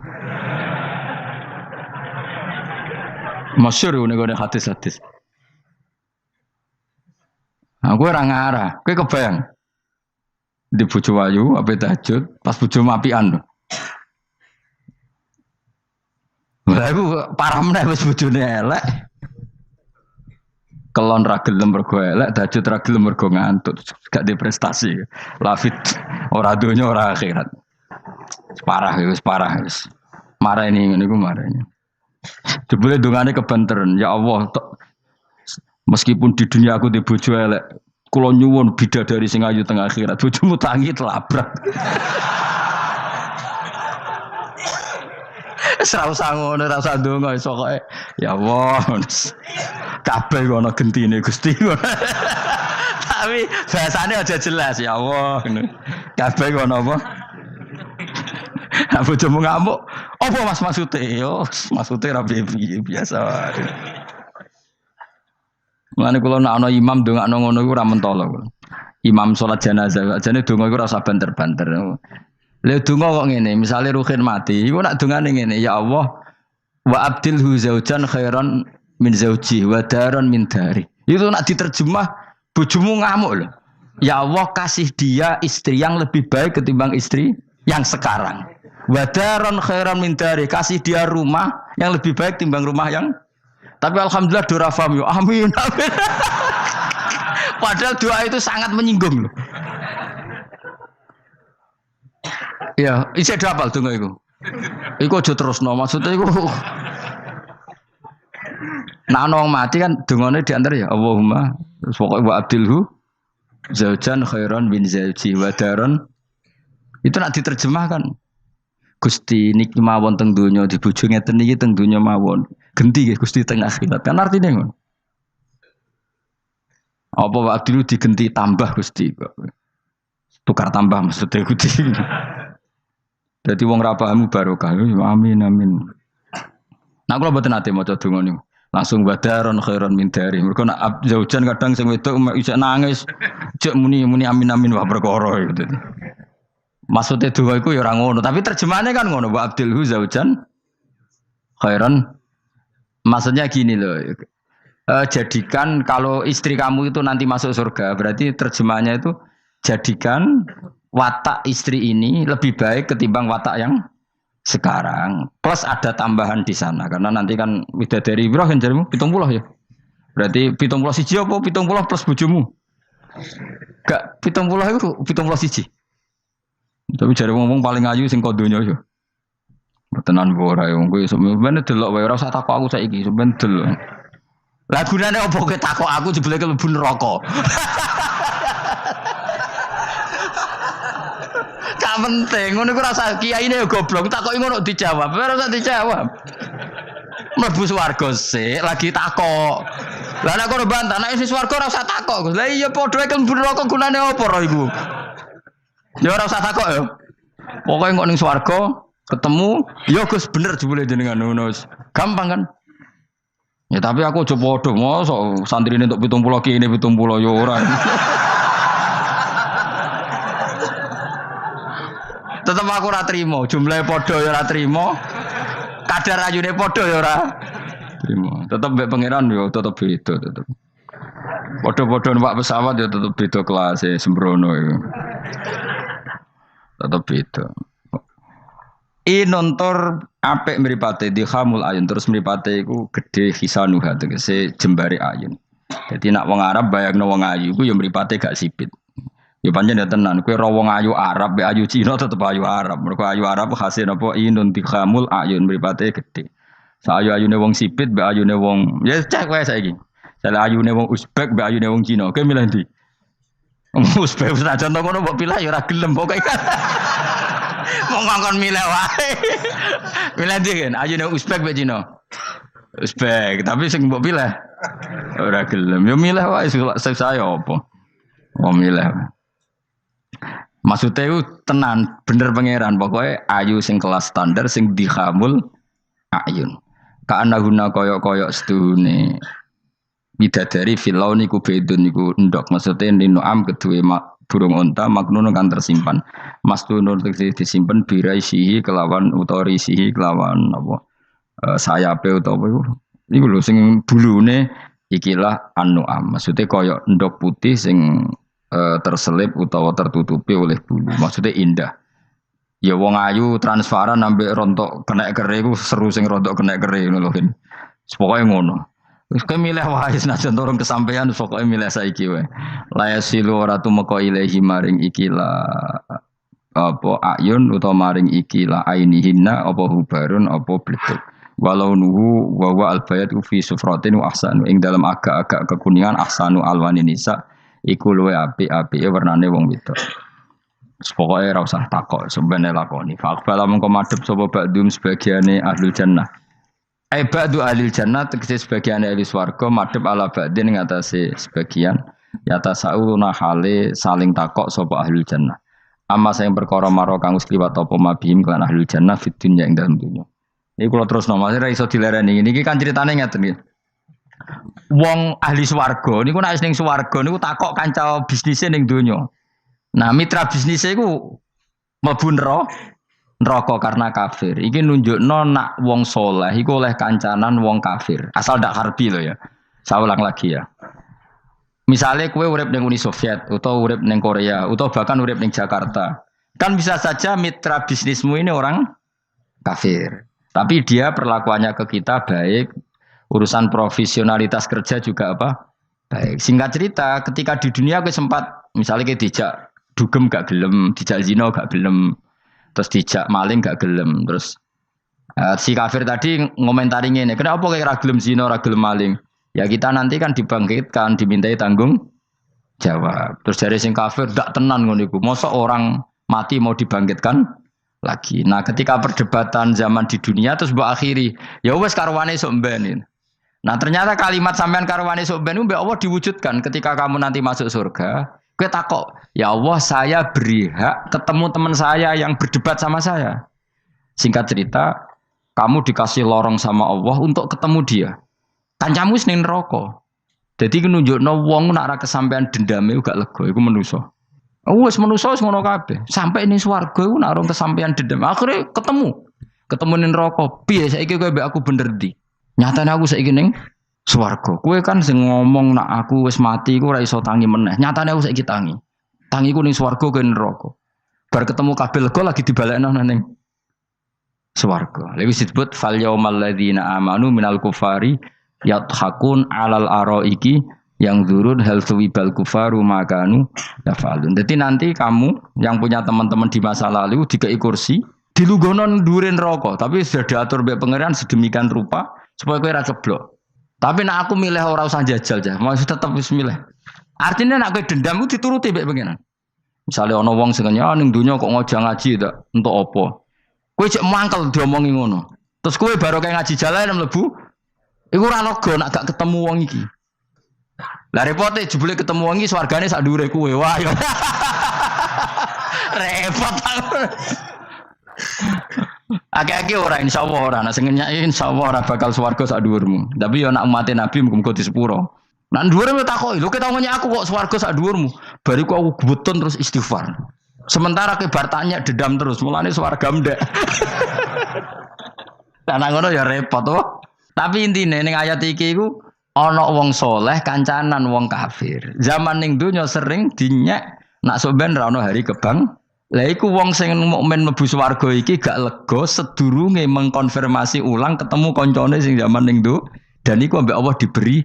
Masyhur ngene hadis-hadis. Aku ora ngarah, kowe kebayang. Di bojo ayu ape tahajud, pas bojo apian lho. Lah aku parah meneh wis bojone elek. Kelon ra gelem mergo elek, tahajud ra gelem mergo ngantuk, gak di prestasi. Lafit ora donya ora akhirat. Wis parah wis. Marani ngene iku marani. Jebule dongane kebanteren, ya Allah, meskipun di dunia aku di bojo elek, kula nyuwun bidadari sing ayu teng akhirat, bojomu tangi telabrak. Ora usah ngono, ora usah ndonga iso kok. Ya Allah. Kabeh ana gentine Gusti. Tapi bahasane aja jelas ya Allah ngono. Kabeh ana apa? Aku cuma ngamuk. Apa Mas maksude? Yo, maksude ra piye biasa wae. Mulane kula nek ana imam ndongakno ngono iku ora mentolo. Imam salat jenazah, jane donga iku ora usah banter-banter. Lha donga kok ngene, misale Ruhin mati, iku nak dongane ngene, ya Allah wa abdilhu zaujan khairan min zauji wa daran min dari. Itu nak diterjemah bojomu ngamuk loh. Ya Allah kasih dia istri yang lebih baik ketimbang istri yang sekarang. Wa daran khairan min dari, kasih dia rumah yang lebih baik timbang rumah yang. Tapi alhamdulillah dora faham yo. Amin. Amin. Padahal doa itu sangat menyinggung loh. Ya, isih hafal donga iku. Iku aja terusno, maksudnya iku nah ana wong mati kan dongane diantar ya Allahumma pokoke wa abdilhu zaujan khairan bin zauji wa daron itu nak diterjemahkan Gusti niki mawon teng donya di bojo ngeten niki teng donya mawon genti nggih Gusti teng akhirat kan artine ngono apa wa abdilhu digenti tambah Gusti tukar tambah maksudnya Gusti dadi wong ra paham barokah amin amin nah kula mboten ate maca donga niku langsung badaron khairon min dari. Mergo nak zaujan kadang sing wedok iso nangis, cek muni amin amin wah perkara gitu. Maksudnya doa iku ya ora ngono, tapi terjemahannya kan ngono, wa abdilhu zaujan khairon. Maksudnya gini loh. Jadikan kalau istri kamu itu nanti masuk surga, berarti terjemahannya itu jadikan watak istri ini lebih baik ketimbang watak yang sekarang plus ada tambahan di sana karena nanti kan widadari Ibrahim jarimu 70 ya. Berarti 70 siji apa 70 plus bojomu? Gak 70 itu 70 siji. Tapi jare ngomong paling ayu sing kodonya yo. Tenan ora yo kowe sampeyan delok wae ora usah takok aku saiki sampeyan delok. Lah gunane opo kowe takok aku jebule mlebu neraka. Gak penting, ngono iku rasa kiyaine goblok, takoki ngono dijawab, ora usah dijawab. Mlebu swarga sik, lagi takok. Lah nek kono bantah, nek wis swarga ora usah takok. Lah iya padha ae mlebu neraka gunane apa ro iku? Ya ora usah takok ya. Pokoke kok ning swarga ketemu, ya Gus bener jebule jenengan ngono. Gampang kan? Ya tapi aku aja padha, mosok santrine entuk 70 kene 70 ya ora. Tetep aku ora trimo, jumlahe padha ya ora trimo. Kadar ayune padha ya ora trimo. Tetep mbek pangeran ya tetep beda tetep. Padha-padha numpak pesawat ya tetep beda kelas sembrono iku. Tetep beda. Nontor apik mripate dihamul ayun terus mripate iku gedhe hisanuha tegese jembare ayun. Dadi nak wong Arab bayangno wong ayu iku ya mripate gak sipit. Ya pancen ya tenan, kowe ro wong ayu Arab, be ayu Cina tetep ayu Arab. Mergo ayu Arab hasil napa inun tikhamul ayun mripate gedhe. Sa ayu-ayune wong sipit, be ayune wong ya cek wae saiki. Sale ayune wong Uzbek, be ayune wong Cina. Kowe milih ndi? Uzbek senajan to ngono mbok pilih ya ora gelem pokoke. Wong ngongkon milih wae. Milih ndi kan? Ayune Uzbek be Cina. Uzbek, tapi sing mbok pilih ora gelem. Ya milih wae saya apa? Wong milih. Maksudnya itu tenan bener pangeran pokoknya ayu sing kelas standar sing dihamul ayun. Karena guna koyok sedune bidadari filau niku bedun niku endok maksudnya ninuam kedua burung onta maknun kan tersimpan. Mastunun disimpan birai sihi kelawan utori sihi kelawan apa sayape utawa iku lho sing bulune ikilah anuam. Maksudnya koyok endok putih sing terselip utawa tertutupi oleh bulu. Maksudnya indah. Ya wong ayu transparan ambek rontok kena kere iku seru sing rontok kena kere ngono lho. Pokoke ngono. Wis kowe milih wae senajan turun kesampaian pokoke milih saiki wae. La yasilu ora tumeka ilahi maring ikila apa ayun utawa maring ikila ainihinna apa hubarun apa bletuk. Walau nuhu wa wa albayatu fi sufratin wa ahsanu ing dalam agak-agak kekuningan ahsanu alwani nisa iku luwe apik-apike warnane wong wedok. Pokoke ora usah takok, sampeyan lakoni. Faqbala mengko madhep sapa ba'dum sebagiane ahlul jannah. Ba'du ahlil jannah tegese sebagiane ahli swarga madhep ala ba'din ngatasé sebagian yata sauna hale saling takok sapa ahlul jannah. Amma sing perkara maro kang wis liwat apa mabihim kan ahlul jannah fid dunya ing dalem dunya. Iki kula terusno, Mas ora iso dilereni. Niki kan critane ngeten iki. Wong ahli swarga niku nek ning swarga niku takok kanca bisnise ning donya. Nah, mitra bisnise iku mlebu neraka karena kafir. Iki nunjukno nak wong saleh iku oleh kancanan wong kafir. Asal ndak harbi lho ya. Saya ulang lagi ya. Misalnya kowe urip ning Uni Soviet utawa urip ning Korea utawa bahkan urip ning Jakarta. Kan bisa saja mitra bisnismu ini orang kafir. Tapi dia perlakuannya ke kita baik. Urusan profesionalitas kerja juga apa? Baik. Singkat cerita, ketika di dunia aku sempat misalnya kayak dijak dugem gak gelem, dijak zina gak gelem. Terus dijak maling gak gelem. Terus si kafir tadi ngomentari ngene, kenapa kayak ra gelem zina, ra gelem maling? Ya kita nanti kan dibangkitkan, dimintai tanggung jawab. Terus dari sing kafir gak tenan ngono iku. Mosok orang mati mau dibangkitkan lagi. Nah, ketika perdebatan zaman di dunia terus mbok akhiri, ya wis karwane sok mben. Nah, ternyata kalimat sampean karwane sok mben mbek Allah diwujudkan ketika kamu nanti masuk surga. Kowe takok, ya Allah saya beri hak ketemu teman saya yang berdebat sama saya. Singkat cerita, kamu dikasih lorong sama Allah untuk ketemu dia. Kancamu ning neraka. Jadi nunjukno wong nak ra kesampean dendame gak lega, iku manusa. Wis manusa wis ngono kabeh. Sampai ning swarga iku nak rong kesampean dendam. Akhire ketemu. Ketemu ning neraka. Piye saiki kowe mbek aku bener ndi? Nyatane aku saiki ning swarga. Kowe kan sing ngomong nak aku wis mati iku ora iso tangi meneh. Nyatane aku saiki tangi. Tangiku ning swarga kowe neraka. Bar ketemu kabeh lega lagi dibalekno ning swarga. Lha wis disebut fal yaumal ladzina amanu minal kufari yadhakun alal araiki yang zurun hal suwibal kufaru makanu yafalun. Jadi nanti kamu yang punya teman-teman di masa lalu dikei kursi dilunggono ndurin rokok, tapi sudah diatur mbek pangeran sedemikian rupa supaya kowe ora ceblok. Tapi nek aku milih ora usah jajal ya, mau tetep wis milih. Artinya nek kowe dendam ku dituruti mbek pangeran. Misale ana wong sing ning donya kok ngojang ngaji tak entuk apa? Kowe cek mangkel diomongi ngono. Terus kowe baru kayak ngaji jalan mlebu iku ora lega nek gak ketemu wong iki. Lah repote jebule ketemu wong iki swargane sak dhuwure kowe. Wah yo. Repot. Akeh-akeh ora insyaallah ora nek sing nyai insyaallah ora bakal swarga sak dhuwurmu. Tapi yo nek umat Nabi muga-muga di sepuro. Nek dhuwure me takoki, lho ketemu aku kok swarga sak dhuwurmu. Bariku aku gebutun terus istighfar. Sementara ke bar tanya dedam terus, mulane swarga ndek. Tanang ngono ya repot to. Tapi intine ning ayat iki iku ana wong soleh kancanan wong kafir. Zaman ning donya sering dinyek nak sampean ra ono hari kebang. Lah iku wong sing mukmin mlebu swarga iki gak lega sedurunge mengkonfirmasi ulang ketemu koncone sing zaman ning do dan iku ambek Allah diberi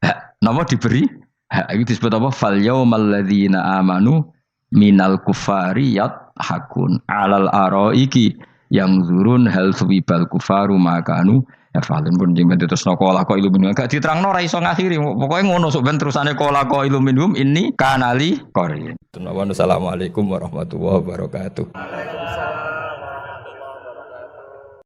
hak. Napa diberi? Hak iki disebut apa? Fal yaumal ladzina amanu minal kufari yadhakun alal araiki yang zurun hal suwibal kufaru makanu ya falen pun jeng terus nokola ko iluminum gak diterangno ora iso ngakhiri pokoknya ngono sok ben terusane kola ko iluminum ini kanali korin. Assalamualaikum warahmatullahi wabarakatuh.